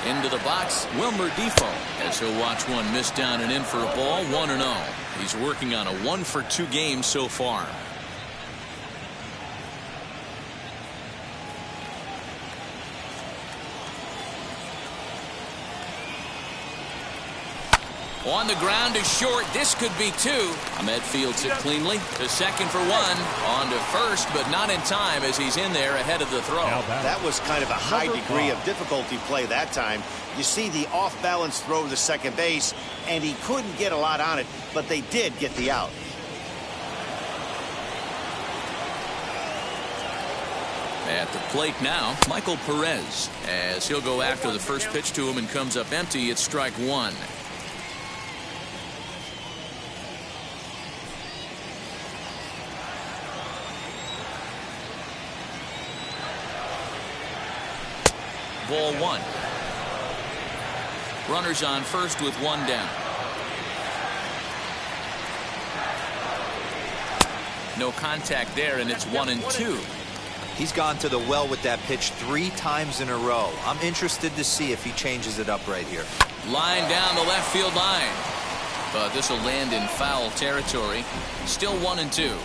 Into the box, Wilmer Defoe, as he'll watch one miss down and in for a ball, 1-0. He's working on a 1-for-2 game so far. On the ground is short. This could be two. Ahmed fields it cleanly to second for one. On to first, but not in time as he's in there ahead of the throw. That was kind of a high degree of difficulty play that time. You see the off-balance throw to second base, and he couldn't get a lot on it, but they did get the out. At the plate now, Michael Perez, as he'll go after the first pitch to him and comes up empty. It's strike one. Ball one. Runners on first with one down. No contact there, and it's 1-2. He's gone to the well with that pitch 3 times in a row. I'm interested to see if he changes it up right here. Line down the left field line. But this will land in foul territory. Still 1-2.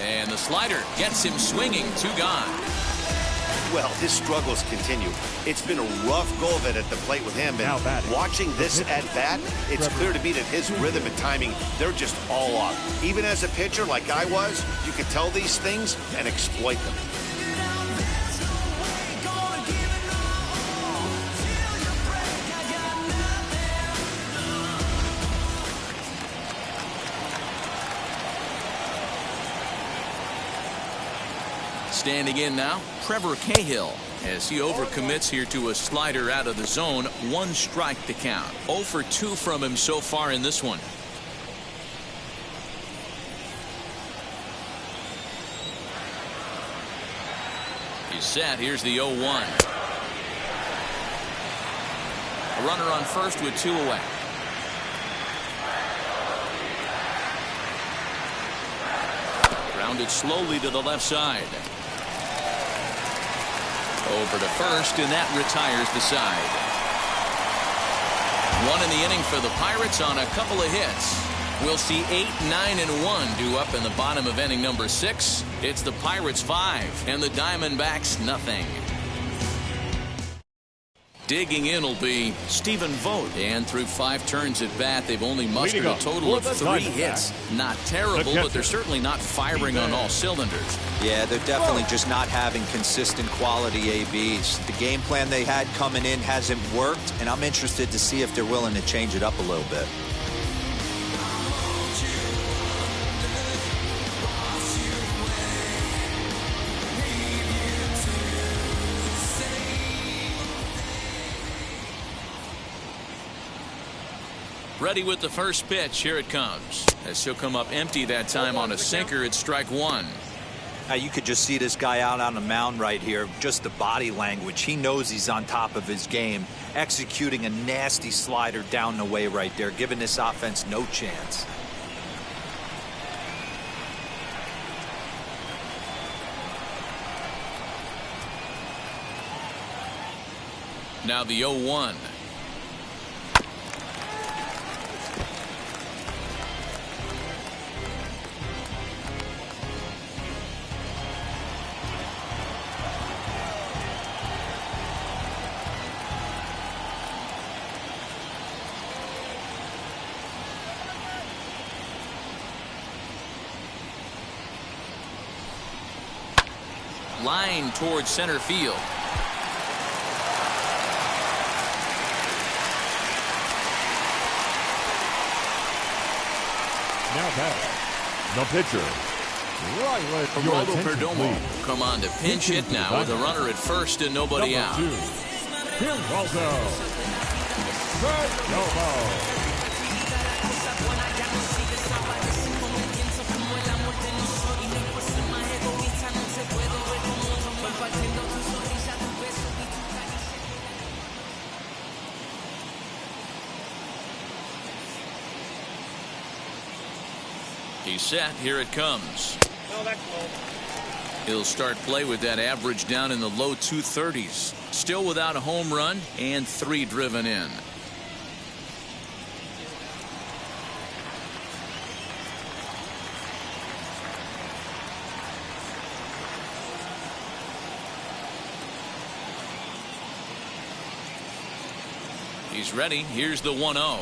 And the slider gets him swinging. 2 gone. Well, his struggles continue. It's been a rough go of it at the plate with him. And watching this at-bat, it's clear to me that his rhythm and timing, they're just all off. Even as a pitcher like I was, you could tell these things and exploit them. Standing in now, Trevor Cahill, as he overcommits here to a slider out of the zone. 1 strike to count. 0 for 2 from him so far in this one. He's set. Here's the 0-1. A runner on first with 2 away. Grounded slowly to the left side. Over to first, and that retires the side. 1 in the inning for the Pirates on a couple of hits. We'll see 8, 9, and 1 due up in the bottom of inning number 6. It's the Pirates 5 and the Diamondbacks nothing. Digging in will be Stephen Vogt, and through 5 turns at bat, they've only mustered a total of 3 hits. Not terrible, but they're certainly not firing on all cylinders. Yeah, they're definitely just not having consistent quality ABs. The game plan they had coming in hasn't worked, and I'm interested to see if they're willing to change it up a little bit. Ready with the first pitch. Here it comes. As he'll come up empty that time on a sinker. It's strike 1. Now you could just see this guy out on the mound right here. Just the body language. He knows he's on top of his game. Executing a nasty slider down the way right there, giving this offense no chance. Now the 0-1. Line towards center field. Now back, the pitcher. Roberto Perdomo will come on to pinch hit now with a runner at first and nobody out. 2. Here's also Perdomo. He's set. Here it comes. He'll start play with that average down in the low 230s. Still without a home run and 3 driven in. He's ready. Here's the 1-0.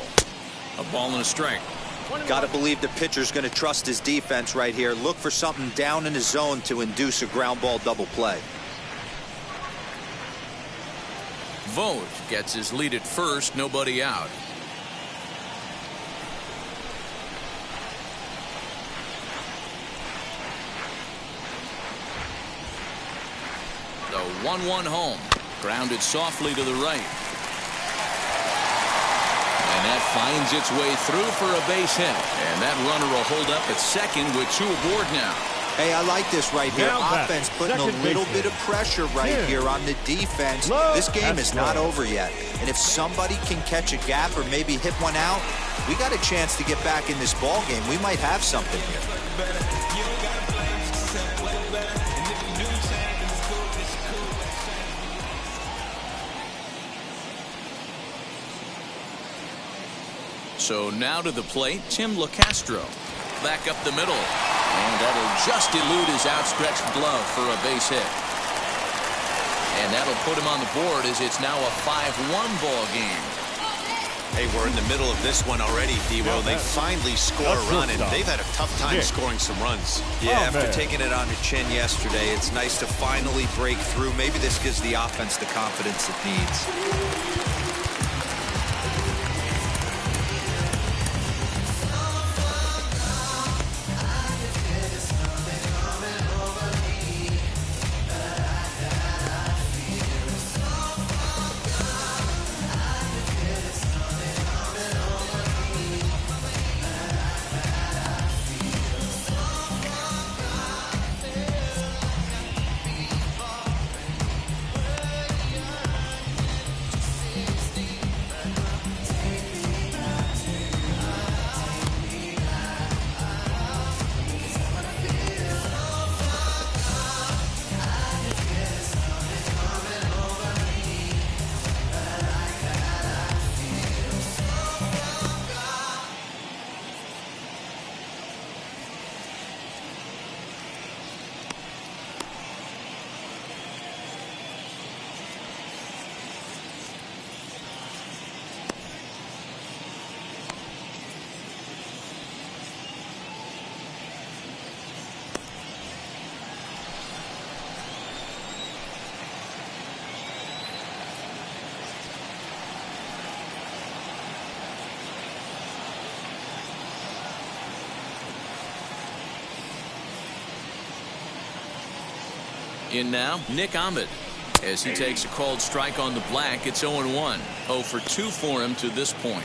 A ball and a strike. Got to believe the pitcher's going to trust his defense right here. Look for something down in the zone to induce a ground ball double play. Vogt gets his lead at first. Nobody out. The 1-1 home. Grounded softly to the right. And that finds its way through for a base hit. And that runner will hold up at second with 2 aboard now. Hey, I like this right here. Offense putting a little bit of pressure right here on the defense. This game is not over yet. And if somebody can catch a gap or maybe hit one out, we got a chance to get back in this ball game. We might have something here. So now to the plate, Tim LeCastro. Back up the middle. And that'll just elude his outstretched glove for a base hit. And that'll put him on the board as it's now a 5-1 ball game. Hey, we're in the middle of this one already, Devo. They finally score a run, and they've had a tough time scoring some runs. Yeah, after taking it on the chin yesterday, it's nice to finally break through. Maybe this gives the offense the confidence it needs. In now, Nick Ahmed. As he takes a called strike on the black, it's 0-1. 0 for 2 for him to this point.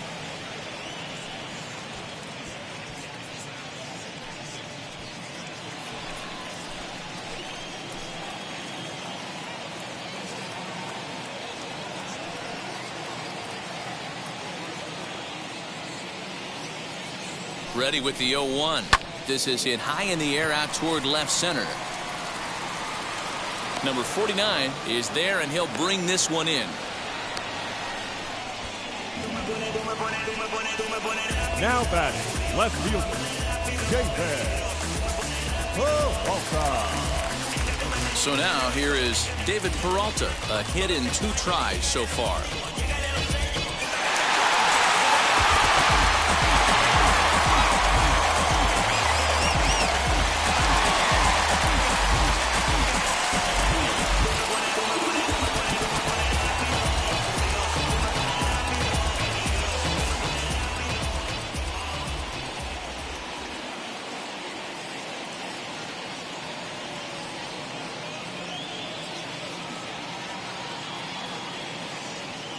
Ready with the 0-1. This is hit high in the air out toward left center. Number 49 is there, and he'll bring this one in. Now batting, left fielder, David Peralta. So now here is David Peralta, a hit in 2 tries so far.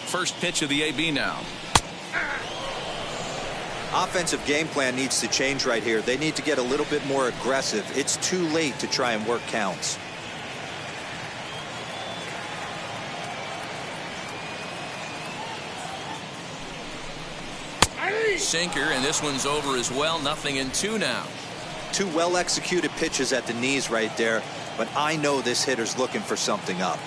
First pitch of the AB now. Offensive game plan needs to change right here. They need to get a little bit more aggressive. It's too late to try and work counts. Sinker, and this one's over as well. 0-2 now. 2 well executed pitches at the knees right there, but I know this hitter's looking for something up.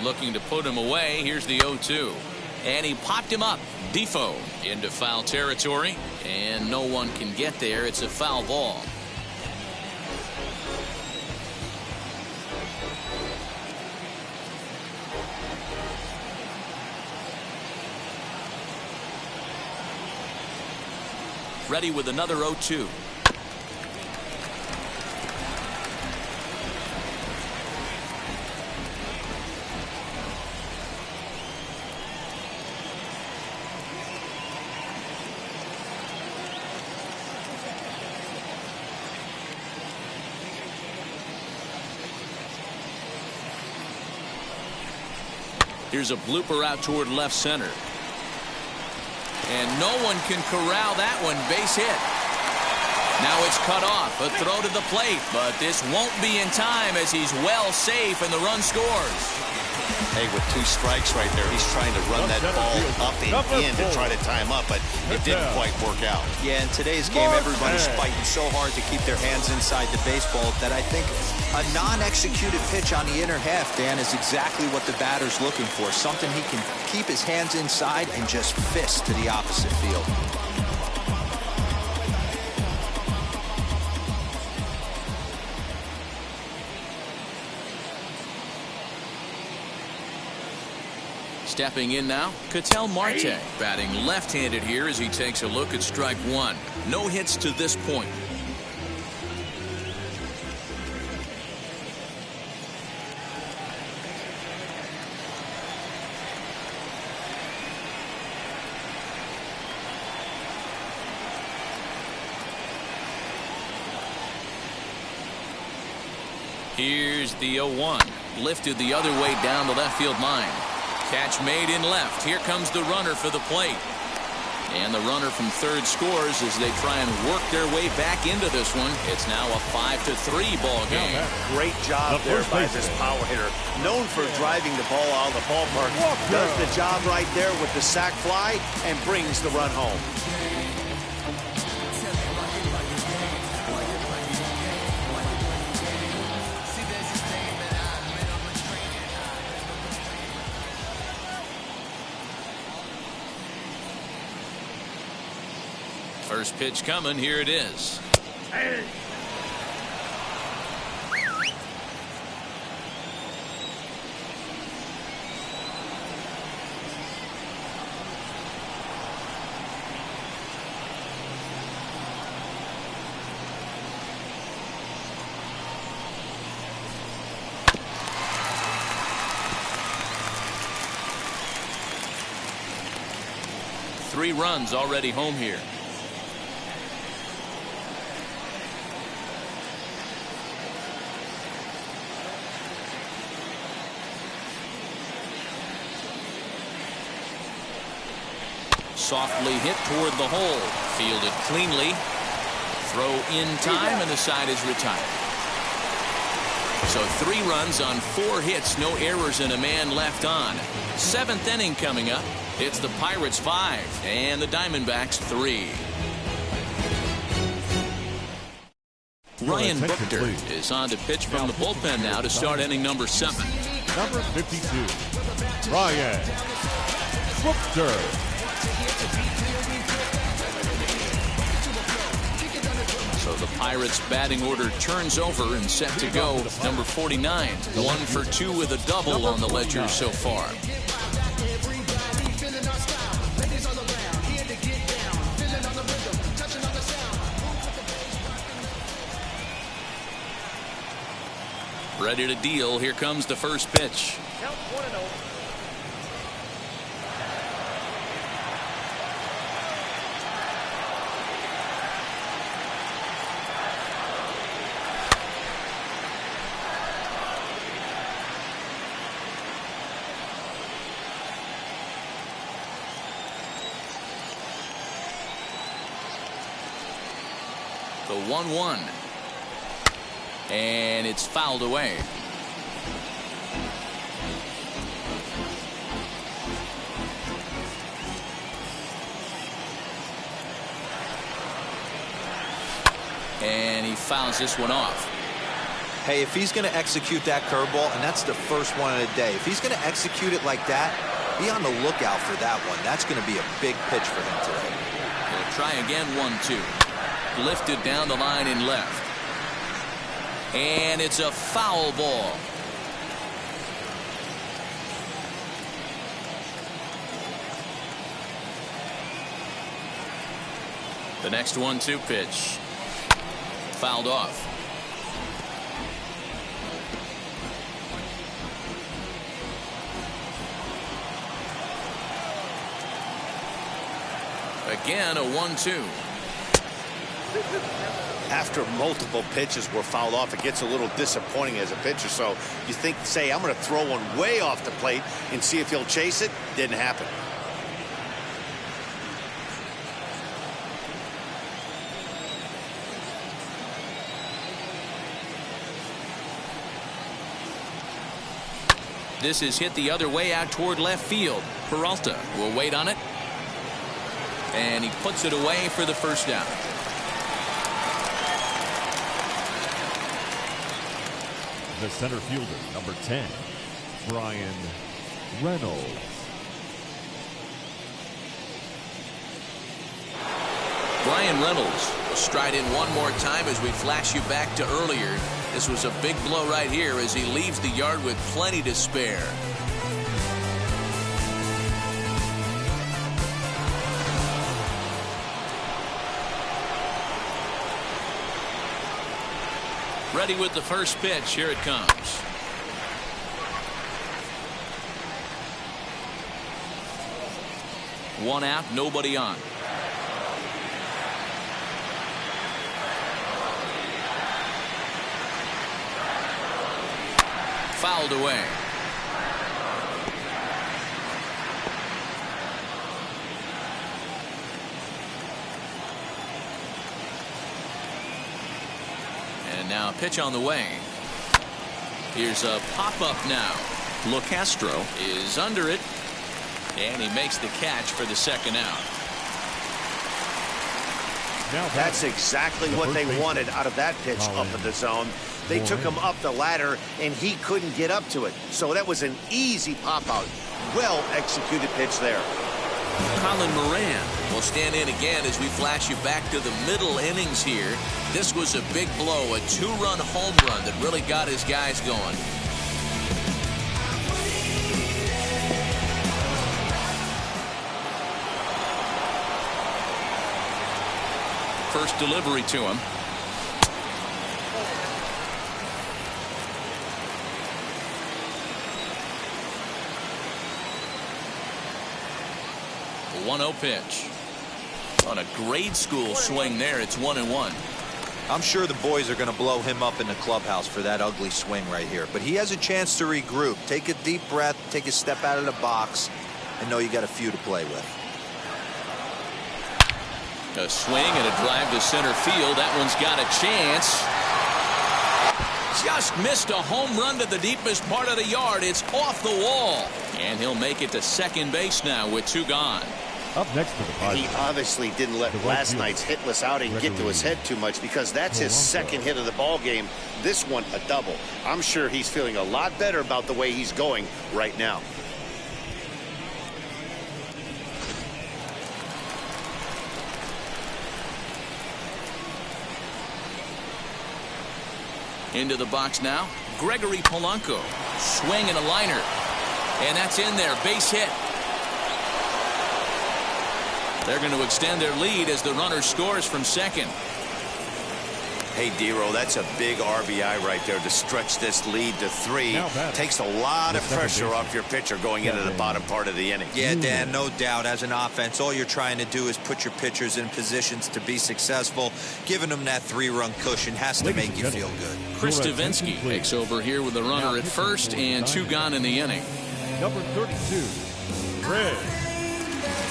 Looking to put him away. Here's the 0-2. And he popped him up. Defoe into foul territory. And no one can get there. It's a foul ball. Ready with another 0-2. Here's a blooper out toward left center. And no one can corral that one. Base hit. Now it's cut off. A throw to the plate. But this won't be in time as he's well safe and the run scores. Hey, with 2 strikes right there, he's trying to run that ball up and in to try to tie him up, but it didn't quite work out. Yeah, in today's game, everybody's fighting so hard to keep their hands inside the baseball that I think a non-executed pitch on the inner half, Dan, is exactly what the batter's looking for. Something he can keep his hands inside and just fist to the opposite field. Stepping in now, Ketel Marte, batting left-handed here as he takes a look at strike 1. No hits to this point. Here's the 0-1. Lifted the other way down the left field line. Catch made in left. Here comes the runner for the plate. And the runner from third scores as they try and work their way back into this one. It's now a 5-3 ball game. Great job there by this power hitter. Known for driving the ball out of the ballpark. Does the job right there with the sac fly and brings the run home. First pitch coming. Here it is. Three runs already home here. Softly hit toward the hole. Fielded cleanly. Throw in time, and the side is retired. So 3 runs on 4 hits, no errors, and a man left on. 7th inning coming up. It's the Pirates 5 and the Diamondbacks 3. Ryan Buchter is on to pitch from the bullpen now to start inning number 7. Number 52, Ryan Buchter. So the Pirates batting order turns over and set to go. Number 49, 1 for 2 with a double on the ledger so far. Ready to deal. Here comes the first pitch. Count 1-0. The 1-1. And it's fouled away. And he fouls this one off. Hey, if he's going to execute that curveball, and that's the first one of the day, if he's going to execute it like that, be on the lookout for that one. That's going to be a big pitch for him today. He'll try again. 1-2. Lifted down the line in left. And it's a foul ball. The next 1-2 pitch. Fouled off. Again, a 1-2. After multiple pitches were fouled off, it gets a little disappointing as a pitcher. So you think, say, I'm going to throw one way off the plate and see if he'll chase it. Didn't happen. This is hit the other way out toward left field. Peralta will wait on it. And he puts it away for the first down. The center fielder, number 10, Brian Reynolds. Brian Reynolds will stride in one more time as we flash you back to earlier. This was a big blow right here as he leaves the yard with plenty to spare. Ready with the first pitch. Here it comes. One out, nobody on. Fouled away. And now a pitch on the way. Here's a pop-up now. LoCastro is under it. And he makes the catch for the second out. Now that's exactly what they wanted out of that pitch up in the zone. They took him up the ladder, and he couldn't get up to it. So that was an easy pop-out. Well-executed pitch there. Colin Moran will stand in again as we flash you back to the middle innings here. This was a big blow, a two-run home run that really got his guys going. First delivery to him. The 1-0 pitch. On a grade school swing there, it's 1-1. I'm sure the boys are going to blow him up in the clubhouse for that ugly swing right here. But he has a chance to regroup. Take a deep breath, take a step out of the box, and know you got a few to play with. A swing and a drive to center field. That one's got a chance. Just missed a home run to the deepest part of the yard. It's off the wall. And he'll make it to second base now with 2 gone. Up next to the Padres. He obviously didn't let last night's hitless outing get to his head too much, because that's his second hit of the ball game. This one a double. I'm sure he's feeling a lot better about the way he's going right now. Into the box now, Gregory Polanco. Swing and a liner. And that's in there. Base hit. They're going to extend their lead as the runner scores from second. Hey, Dero, that's a big RBI right there to stretch this lead to 3. Takes a lot of pressure off your pitcher going into the bottom part of the inning. Yeah, Dan, no doubt. As an offense, all you're trying to do is put your pitchers in positions to be successful. Giving them that 3-run cushion has to make you feel good. Chris Davinsky takes over here with the runner at first and 2 gone in the inning. Number 32, Chris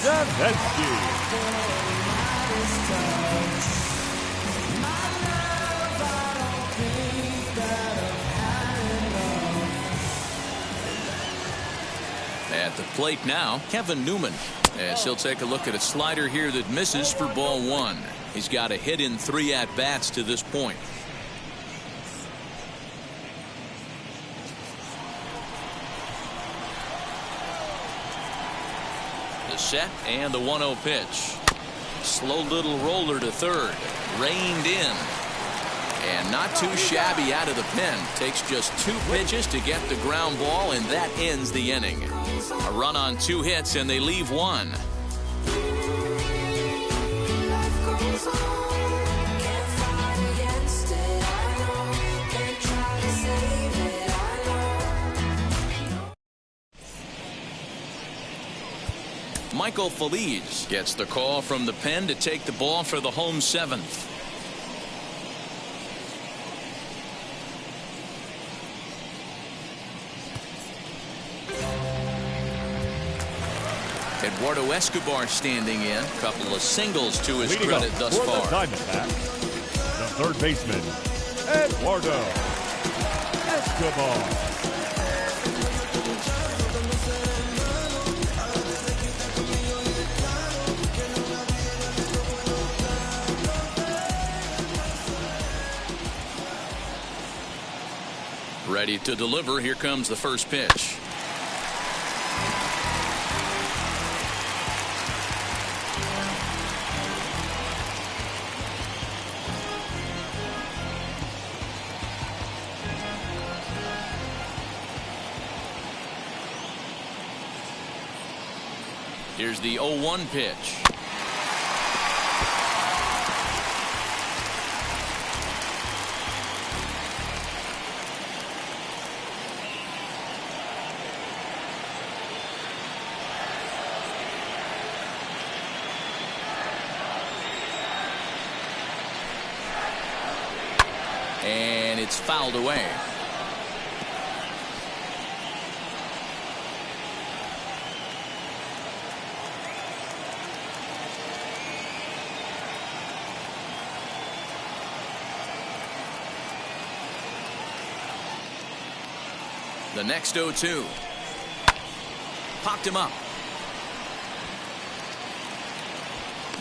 Davinsky. At the plate now, Kevin Newman, as he'll take a look at a slider here that misses for ball 1. He's got a hit in 3 at-bats to this point. The set and the 1-0 pitch. Slow little roller to third. Reined in. And not too shabby out of the pen. Takes just 2 pitches to get the ground ball, and that ends the inning. A run on 2 hits, and they leave 1. Michael Feliz gets the call from the pen to take the ball for the home 7th. Eduardo Escobar standing in. A couple of singles to his Leading credit up thus for far. the Diamondbacks, the third baseman, Eduardo Escobar. Ready to deliver. Here comes the first pitch. Here's the 0-1 pitch. And it's fouled away. The next 0-2. Popped him up.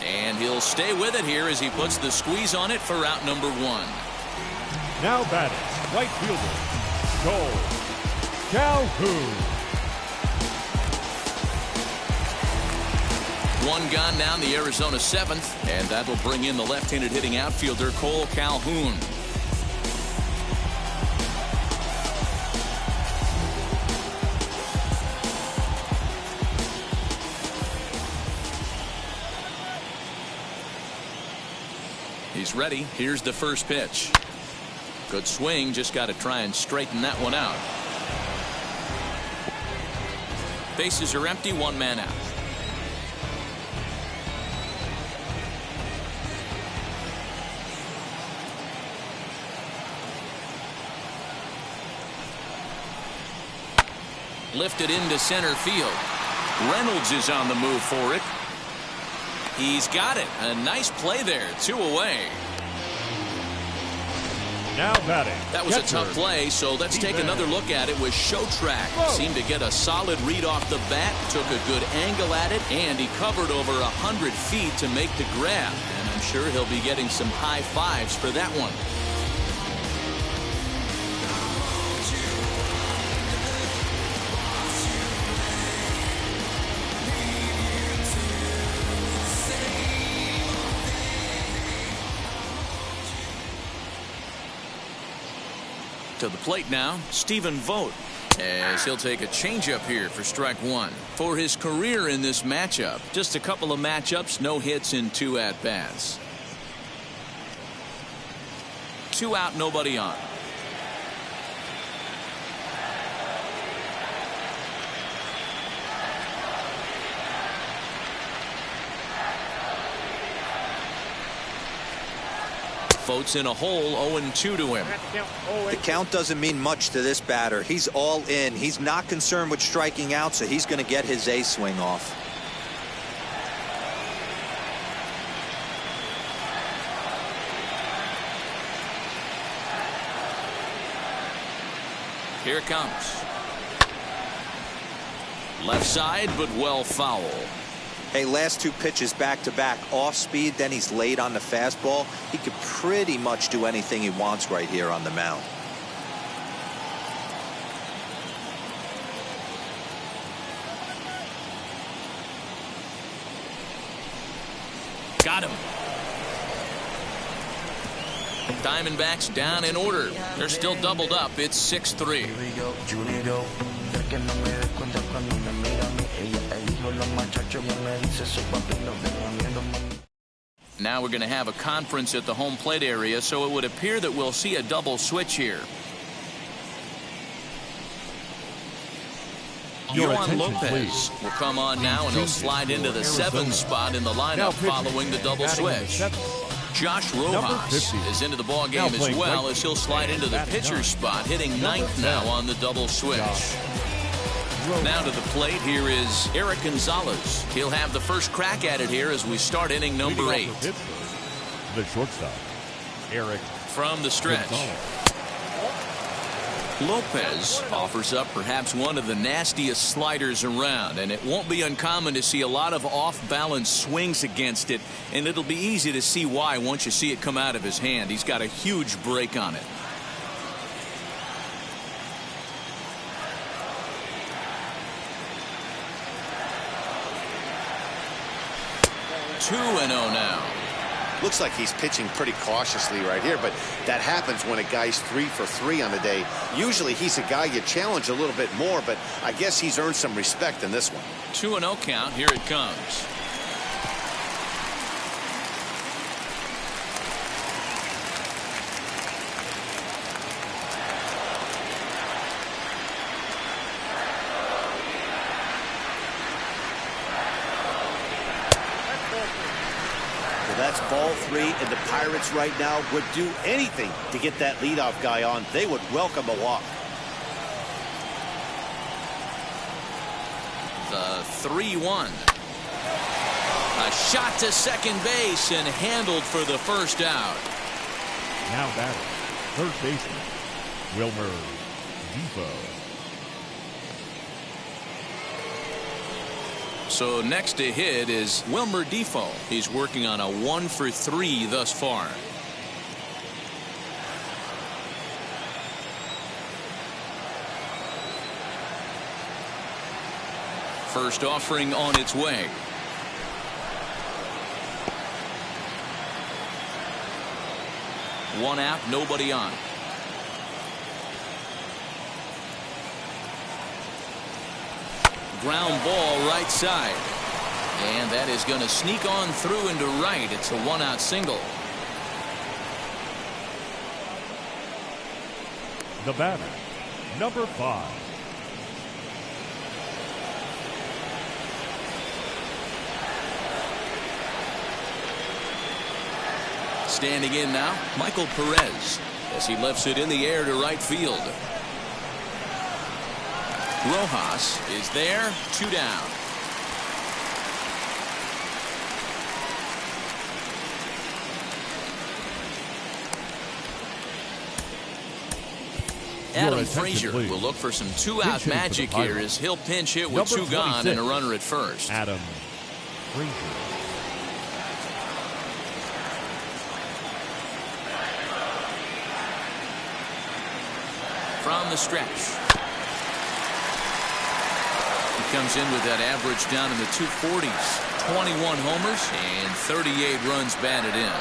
And he'll stay with it here as he puts the squeeze on it for out number 1. Now batting, right fielder, Cole Calhoun. 1 gone down the Arizona 7th, and that'll bring in the left-handed hitting outfielder Cole Calhoun. He's ready. Here's the first pitch. Good swing. Just got to try and straighten that one out. Bases are empty. 1 man out. Lifted into center field. Reynolds is on the move for it. He's got it. A nice play there. 2 away. Now batting. That was a tough play, so let's take another look at it with Show Track. Seemed to get a solid read off the bat, took a good angle at it, and he covered over 100 feet to make the grab. And I'm sure he'll be getting some high fives for that one. To the plate now, Stephen Vogt, as he'll take a changeup here for strike 1. For his career in this matchup, just a couple of matchups, no hits in 2 at-bats. 2 out, nobody on. Vogt's in a hole, 0-2 to him. The count doesn't mean much to this batter. He's all in. He's not concerned with striking out, so he's going to get his A swing off. Here it comes. Left side, but well foul. Hey, last 2 pitches back-to-back, off speed, then he's late on the fastball. He could pretty much do anything he wants right here on the mound. Got him. Diamondbacks down in order. They're still doubled up. It's 6-3. Now we're going to have a conference at the home plate area, so it would appear that we'll see a double switch here. Yohan Lopez will come on now, and he'll slide into the 7th spot in the lineup following the double switch. Josh Rojas is into the ball game as well, as he'll slide into the pitcher's spot, hitting 9th now on the double switch. Now to the plate, here is Eric Gonzalez. He'll have the first crack at it here as we start inning number 8. The shortstop, Eric. From the stretch, Lopez offers up perhaps one of the nastiest sliders around, and it won't be uncommon to see a lot of off-balance swings against it, and it'll be easy to see why once you see it come out of his hand. He's got a huge break on it. Two and 0 now. Looks like he's pitching pretty cautiously right here, but that happens when a guy's 3 for 3 on the day. Usually he's a guy you challenge a little bit more, but I guess he's earned some respect in this one. 2-0 count. Here it comes. That's ball 3, and the Pirates right now would do anything to get that leadoff guy on. They would welcome a walk. The 3-1. A shot to second base and handled for the first out. Now batting, third baseman, Wilmer Defoe. So next to hit is Wilmer Defoe. He's working on a 1 for 3 thus far. First offering on its way. One out, nobody on. Ground ball right side. And that is going to sneak on through into right. It's a 1-out single. The batter, number 5. Standing in now, Michael Perez, as he lifts it in the air to right field. Rojas is there, 2 down. Adam attention, Frazier please. will look for some two-out Pinch hitting for the magic here Pirates. as he'll pinch hit with Number two gone and a 26, runner at first. Adam Frazier. From the stretch. He comes in with that average down in the 240s. 21 homers and 38 runs batted in.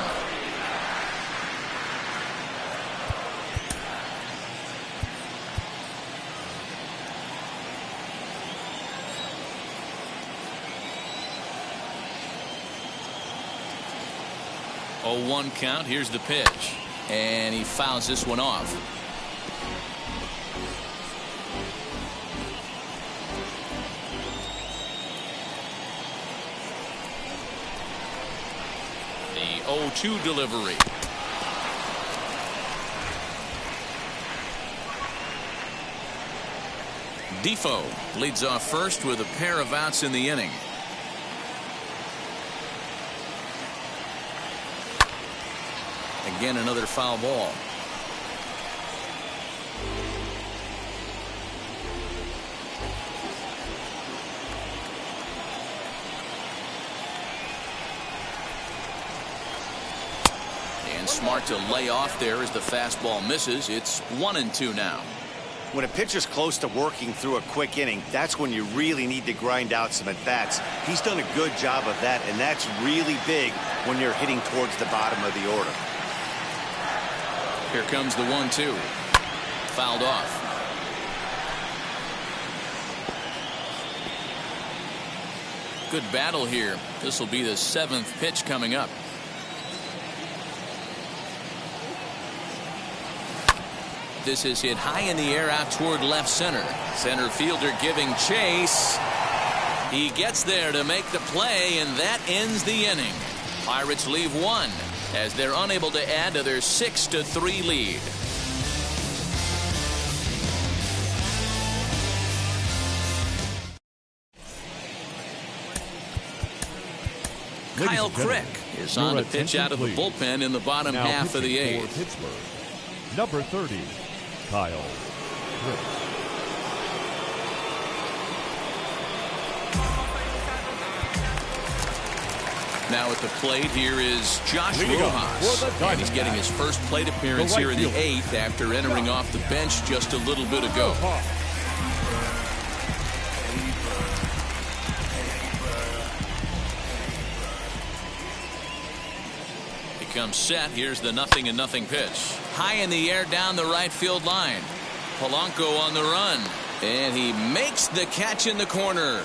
Oh, 1 count. Here's the pitch. And he fouls this one off. The 0-2 delivery. Defoe leads off first with a pair of outs in the inning. Again, another foul ball. And smart to lay off there as the fastball misses. It's 1-2 now. When a pitcher's close to working through a quick inning, that's when you really need to grind out some at-bats. He's done a good job of that, and that's really big when you're hitting towards the bottom of the order. Here comes the 1-2. Fouled off. Good battle here. This will be the 7th pitch coming up. This is hit high in the air out toward left center. Center fielder giving chase. He gets there to make the play, and that ends the inning. Pirates leave one as they're unable to add to their 6-3 lead. Kyle Crick is on to pitch out of the bullpen in the bottom half of the 8th. Pittsburgh, number 30, Kyle Crick. Now at the plate here is Josh Rojas, and he's getting his first plate appearance here in the 8th after entering off the bench just a little bit ago. He comes set. Here's the 0-0 pitch. High in the air down the right field line. Polanco on the run, and he makes the catch in the corner.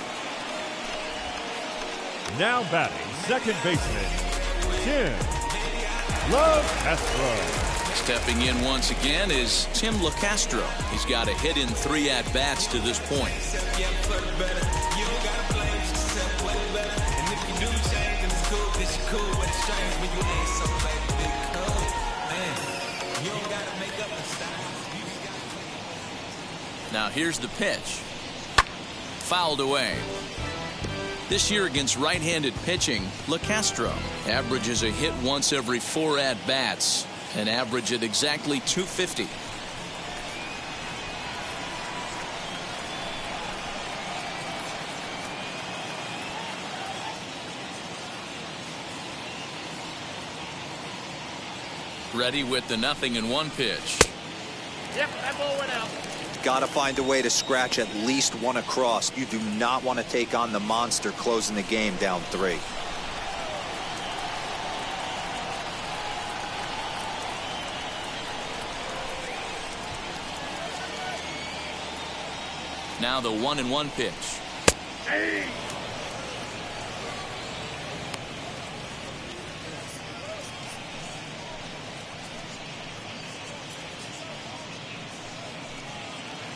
Now batting, second baseman, Tim LaCastro. Stepping in once again is Tim LaCastro. He's got a hit in 3 at-bats to this point. Now here's the pitch. Fouled away. This year against right-handed pitching, LaCastro averages a hit once every 4 at-bats, an average at exactly 250. Ready with the 0-1 pitch. Yep, that ball went out. Got to find a way to scratch at least one across. You do not want to take on the monster closing the game down 3. Now the 1-1 pitch. Hey.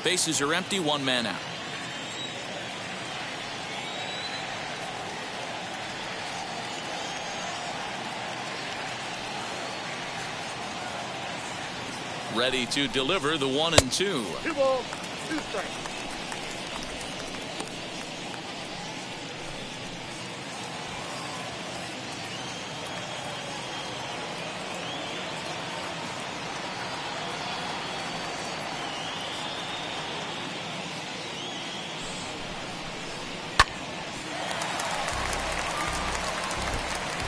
Bases are empty, 1 man out. Ready to deliver the 1-2. 2 balls, 2 strikes.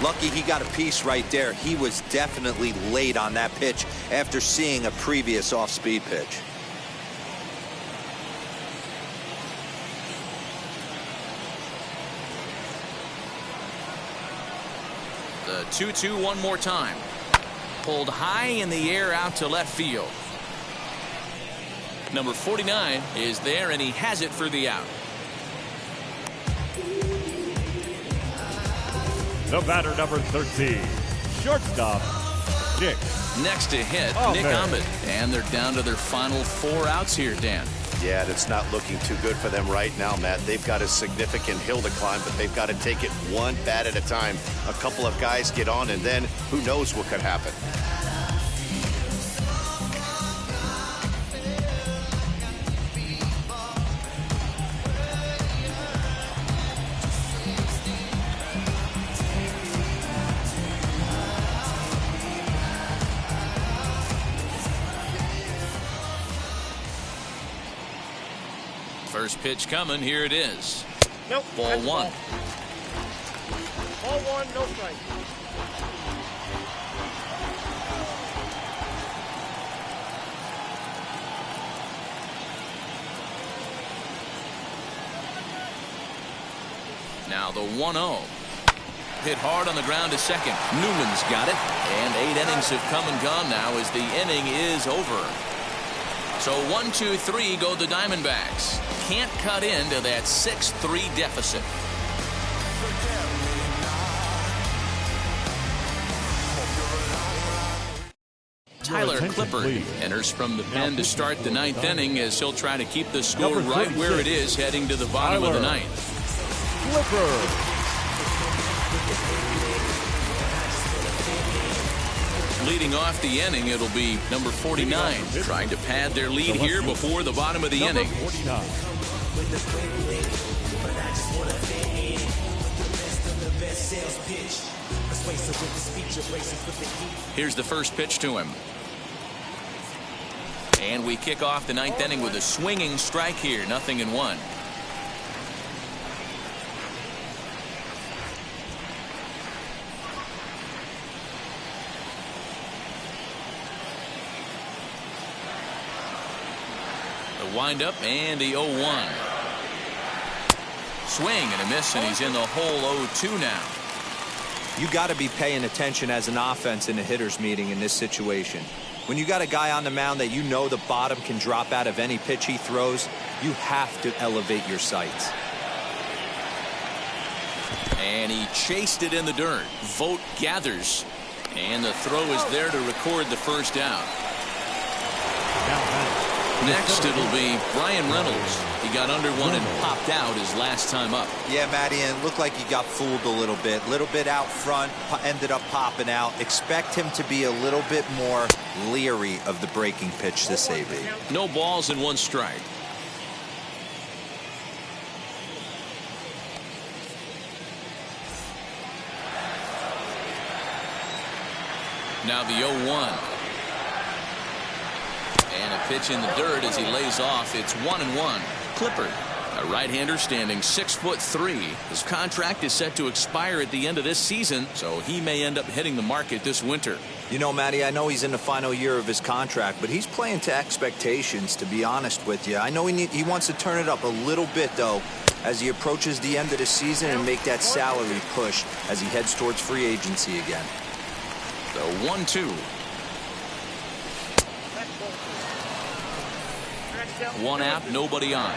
Lucky he got a piece right there. He was definitely late on that pitch after seeing a previous off-speed pitch. The 2-2 one more time. Pulled high in the air out to left field. Number 49 is there, and he has it for the out. The batter, number 13, shortstop, Nick. Next to hit, Nick Ahmed. Ahmed. And they're down to their final 4 outs here, Dan. Yeah, that's not looking too good for them right now, Matt. They've got a significant hill to climb, but they've got to take it one bat at a time. A couple of guys get on, and then who knows what could happen. First pitch coming. Here it is. Nope. Ball that's a 1. Ball 1, no strike. Now the 1-0. Hit hard on the ground to second. Newman's got it. And 8 innings have come and gone now as the inning is over. So 1-2-3 go the Diamondbacks. Can't cut into that 6-3 deficit. Tyler Clippard enters from the pen to start the 9th inning as he'll try to keep the score right where it is heading to the bottom of the 9th. Clippard. Leading off the inning, it'll be number 49, trying to pad their lead here before the bottom of the inning. 49. Here's the first pitch to him. And we kick off the 9th inning with a swinging strike here, 0-1. Wind up and the 0-1. Swing and a miss, and he's in the hole 0-2 now. You got to be paying attention as an offense in a hitter's meeting in this situation. When you got a guy on the mound that you know the bottom can drop out of any pitch he throws, you have to elevate your sights. And he chased it in the dirt. Vogt gathers, and the throw is there to record the first out. Next, it'll be Brian Reynolds. He got under one and popped out his last time up. Yeah, Matty, and it looked like he got fooled a little bit out front, ended up popping out. Expect him to be a little bit more leery of the breaking pitch this AB. No balls and 1 strike. Now the 0-1. And a pitch in the dirt as he lays off. It's 1-1. Clippard, a right-hander standing 6'3". His contract is set to expire at the end of this season, so he may end up hitting the market this winter. You know, Matty, I know he's in the final year of his contract, but he's playing to expectations, to be honest with you. I know he wants to turn it up a little bit, though, as he approaches the end of the season and make that salary push as he heads towards free agency again. The 1-2. 1 out, nobody on.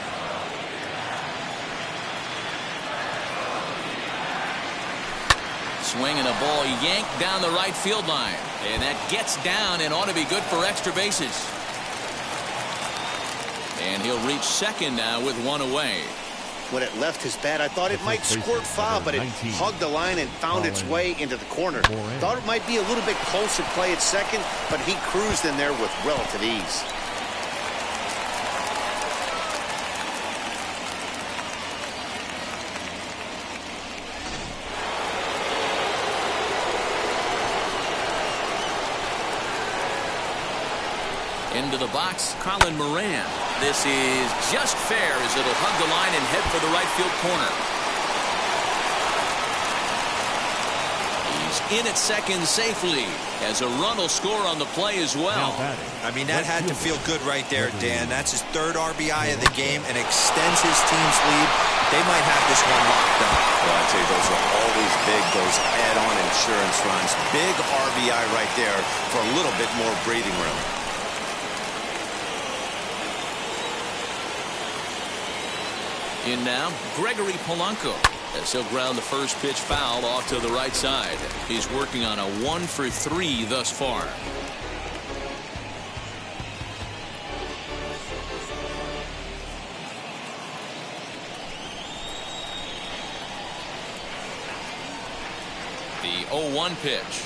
Swinging a ball yanked down the right field line. And that gets down and ought to be good for extra bases. And he'll reach second now with 1 away. When it left his bat, I thought it might squirt foul, but it hugged the line and found its way into the corner. Thought it might be a little bit closer play at second, but he cruised in there with relative ease. Into the box, Colin Moran. This is just fair as it'll hug the line and head for the right field corner. He's in at second safely as a run will score on the play as well. I mean, that had to feel good right there, Dan. That's his third RBI of the game and extends his team's lead. They might have this one locked up. Well, I tell you, those are always big, those add-on insurance runs. Big RBI right there for a little bit more breathing room. In now, Gregory Polanco, as he'll ground the first pitch foul off to the right side. He's working on a 1-for-3 thus far. The 0-1 pitch.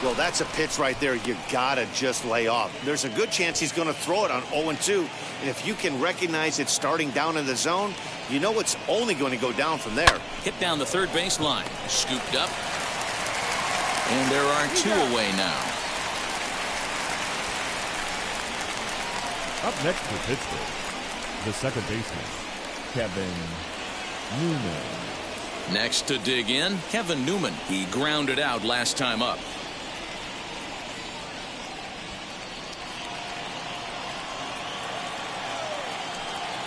Well, that's a pitch right there you gotta just lay off. There's a good chance he's going to throw it on 0-2. And if you can recognize it starting down in the zone, you know it's only going to go down from there. Hit down the third baseline. Scooped up. And there are two away now. Up next for Pittsburgh, the second baseman, Kevin Newman. Next to dig in, Kevin Newman. He grounded out last time up.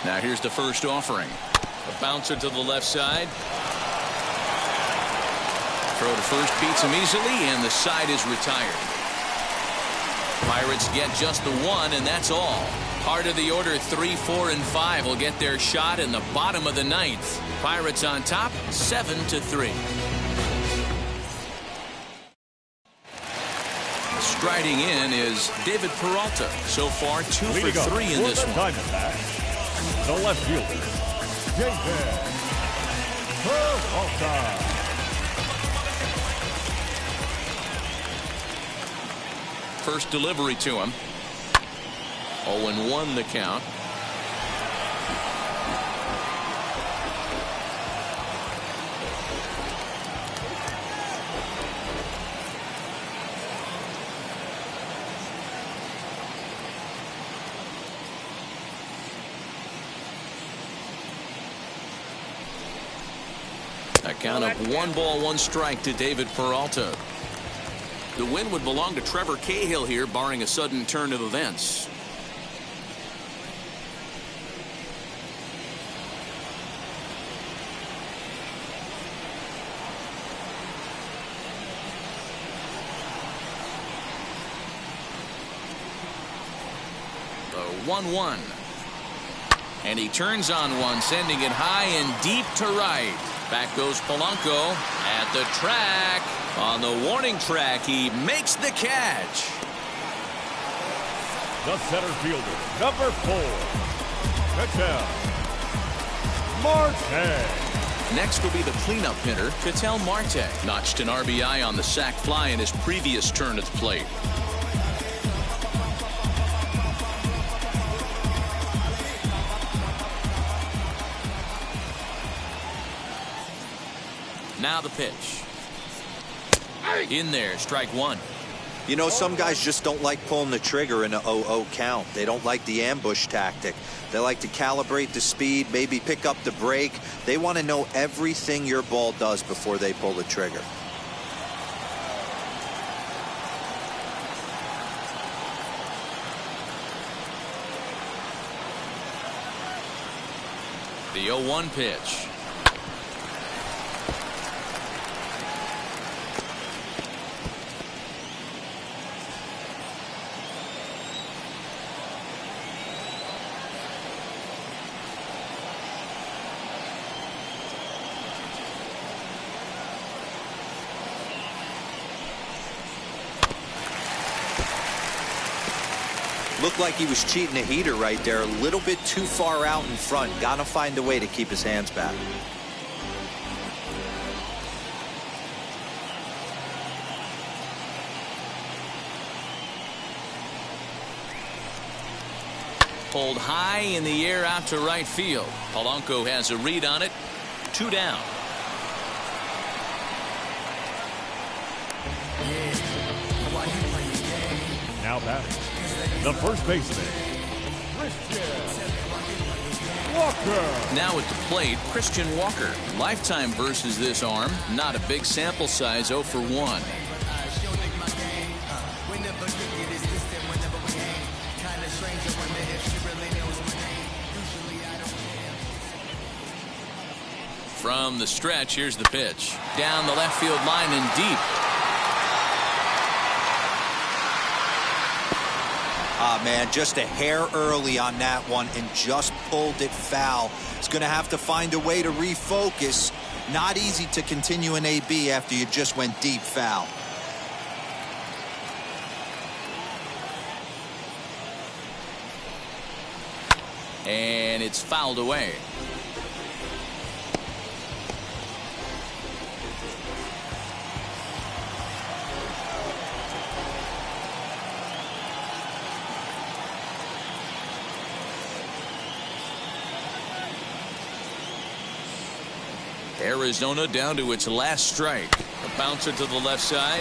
Now here's the first offering. A bouncer to the left side. Throw to first beats him easily, and the side is retired. Pirates get just the one, and that's all. Part of the order 3, 4, and 5 will get their shot in the bottom of the ninth. Pirates on top, 7-3. Striding in is David Peralta. So far, 2 for 3 in this one. Diamondbacks, the left fielder, David Peralta. First delivery to him. 0-1 the count. A count of 1 ball, 1 strike to David Peralta. The win would belong to Trevor Cahill here, barring a sudden turn of events. The 1-1. And he turns on one, sending it high and deep to right. Back goes Polanco at the track. On the warning track, he makes the catch. The center fielder, number 4, Ketel Marte. Next will be the cleanup hitter, Ketel Marte. Notched an RBI on the sac fly in his previous turn at the plate. Now the pitch. In there, strike 1. You know, some guys just don't like pulling the trigger in a 0-0 count. They don't like the ambush tactic. They like to calibrate the speed, maybe pick up the brake. They want to know everything your ball does before they pull the trigger. The 0-1 pitch. Looked like he was cheating a heater right there, a little bit too far out in front. Gotta find a way to keep his hands back. Pulled high in the air out to right field. Polanco has a read on it. 2 down. Now batting, the first baseman, Christian Walker. Now at the plate, Christian Walker. Lifetime versus this arm. Not a big sample size, 0 for 1. From the stretch, here's the pitch. Down the left field line and deep. Ah, man, just a hair early on that one and just pulled it foul. It's going to have to find a way to refocus. Not easy to continue an AB after you just went deep foul. And it's fouled away. Arizona down to its last strike. A bouncer to the left side.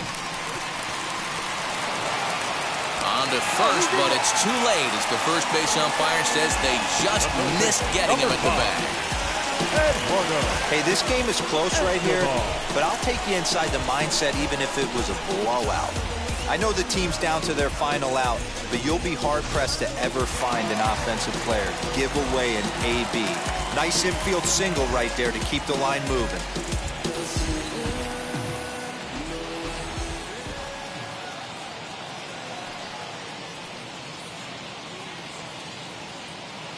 On to first, but it's too late as the first base umpire says they just missed getting him at the bat. Hey, this game is close right here, but I'll take you inside the mindset even if it was a blowout. I know the team's down to their final out, but you'll be hard-pressed to ever find an offensive player give away an AB. Nice infield single right there to keep the line moving.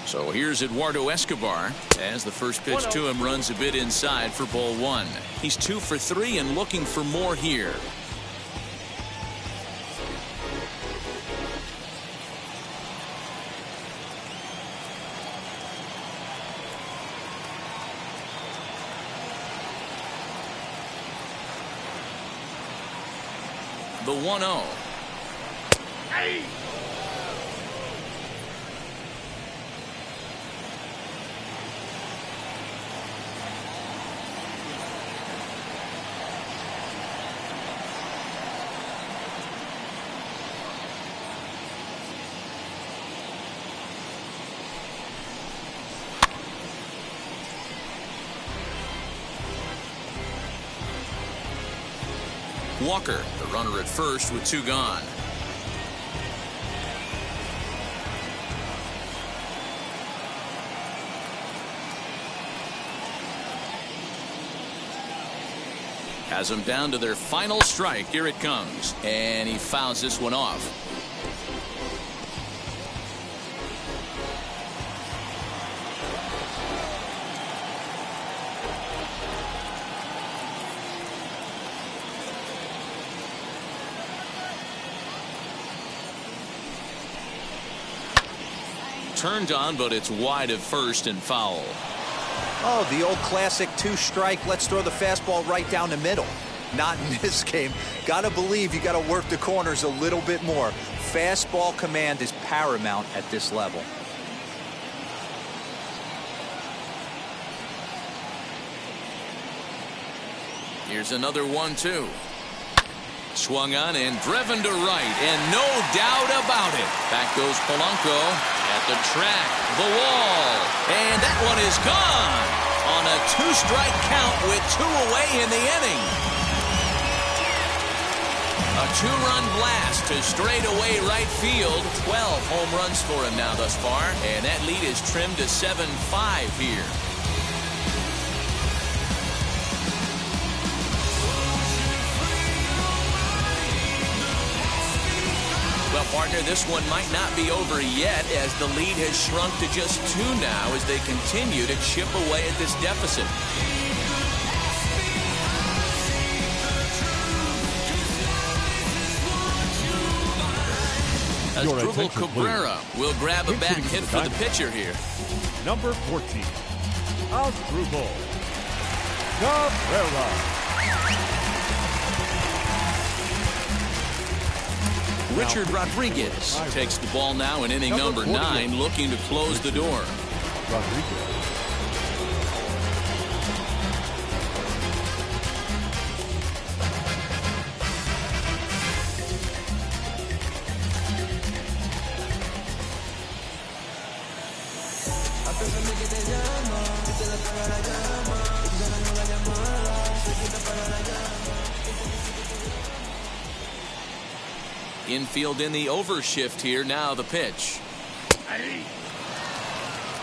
So here's Eduardo Escobar as the first pitch to him runs a bit inside for ball 1. He's 2 for 3 and looking for more here. The 1-0. Hey! Walker, the runner at first with 2 gone. Has them down to their final strike. Here it comes. And he fouls this one off. Turned on, but it's wide of first and foul. Oh, the old classic 2-strike. Let's throw the fastball right down the middle. Not in this game. Gotta believe you gotta work the corners a little bit more. Fastball command is paramount at this level. Here's another 1-2. Swung on and driven to right, and no doubt about it. Back goes Polanco at the track, the wall, and that one is gone on a 2-strike count with 2 away in the inning. A 2-run blast to straightaway right field. 12 home runs for him now thus far, and that lead is trimmed to 7-5 here. Well, partner, this one might not be over yet as the lead has shrunk to just 2 now as they continue to chip away at this deficit. Asdrubal Cabrera will grab a bat and hit for the pitcher here. Number 14, Asdrubal Cabrera. Richard Rodriguez takes the ball now in inning number 9, looking to close the door. Rodriguez. Infield in the overshift here. Now the pitch. Hey.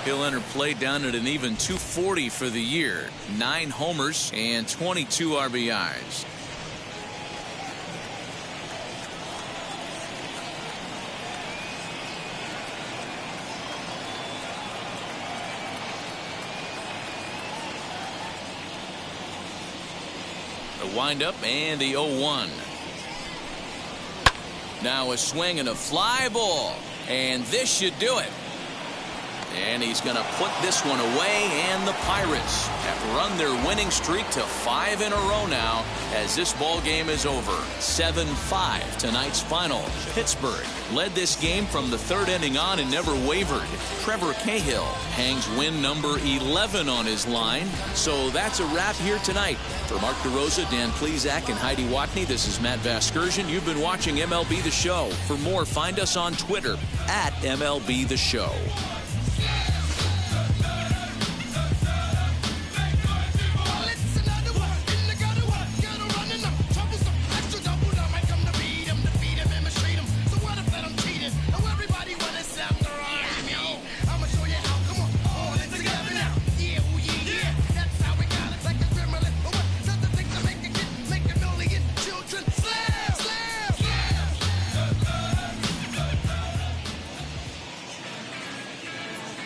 He'll enter play down at an even 240 for the year. 9 homers and 22 RBIs. The windup and the 0-1. Now a swing and a fly ball. And this should do it. And he's going to put this one away, and the Pirates have run their winning streak to 5 in a row now as this ball game is over. 7-5 tonight's final. Pittsburgh led this game from the 3rd inning on and never wavered. Trevor Cahill hangs win number 11 on his line. So that's a wrap here tonight. For Mark DeRosa, Dan Plesac, and Heidi Watney, this is Matt Vasgersian. You've been watching MLB The Show. For more, find us on Twitter at MLB The Show.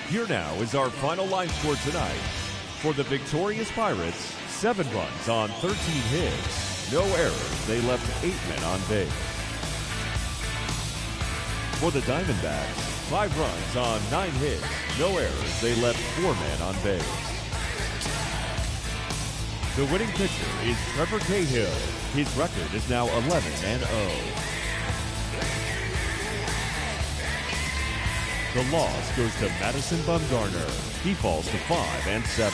Here now is our final line score tonight. For the victorious Pirates, 7 runs on 13 hits. No errors. They left 8 men on base. For the Diamondbacks, 5 runs on 9 hits. No errors. They left 4 men on base. The winning pitcher is Trevor Cahill. His record is now 11-0. The loss goes to Madison Bumgarner. He falls to 5-7.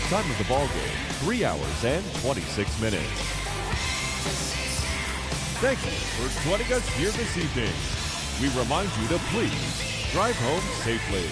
Time of the ball game, 3 hours and 26 minutes. Thank you for joining us here this evening. We remind you to please drive home safely.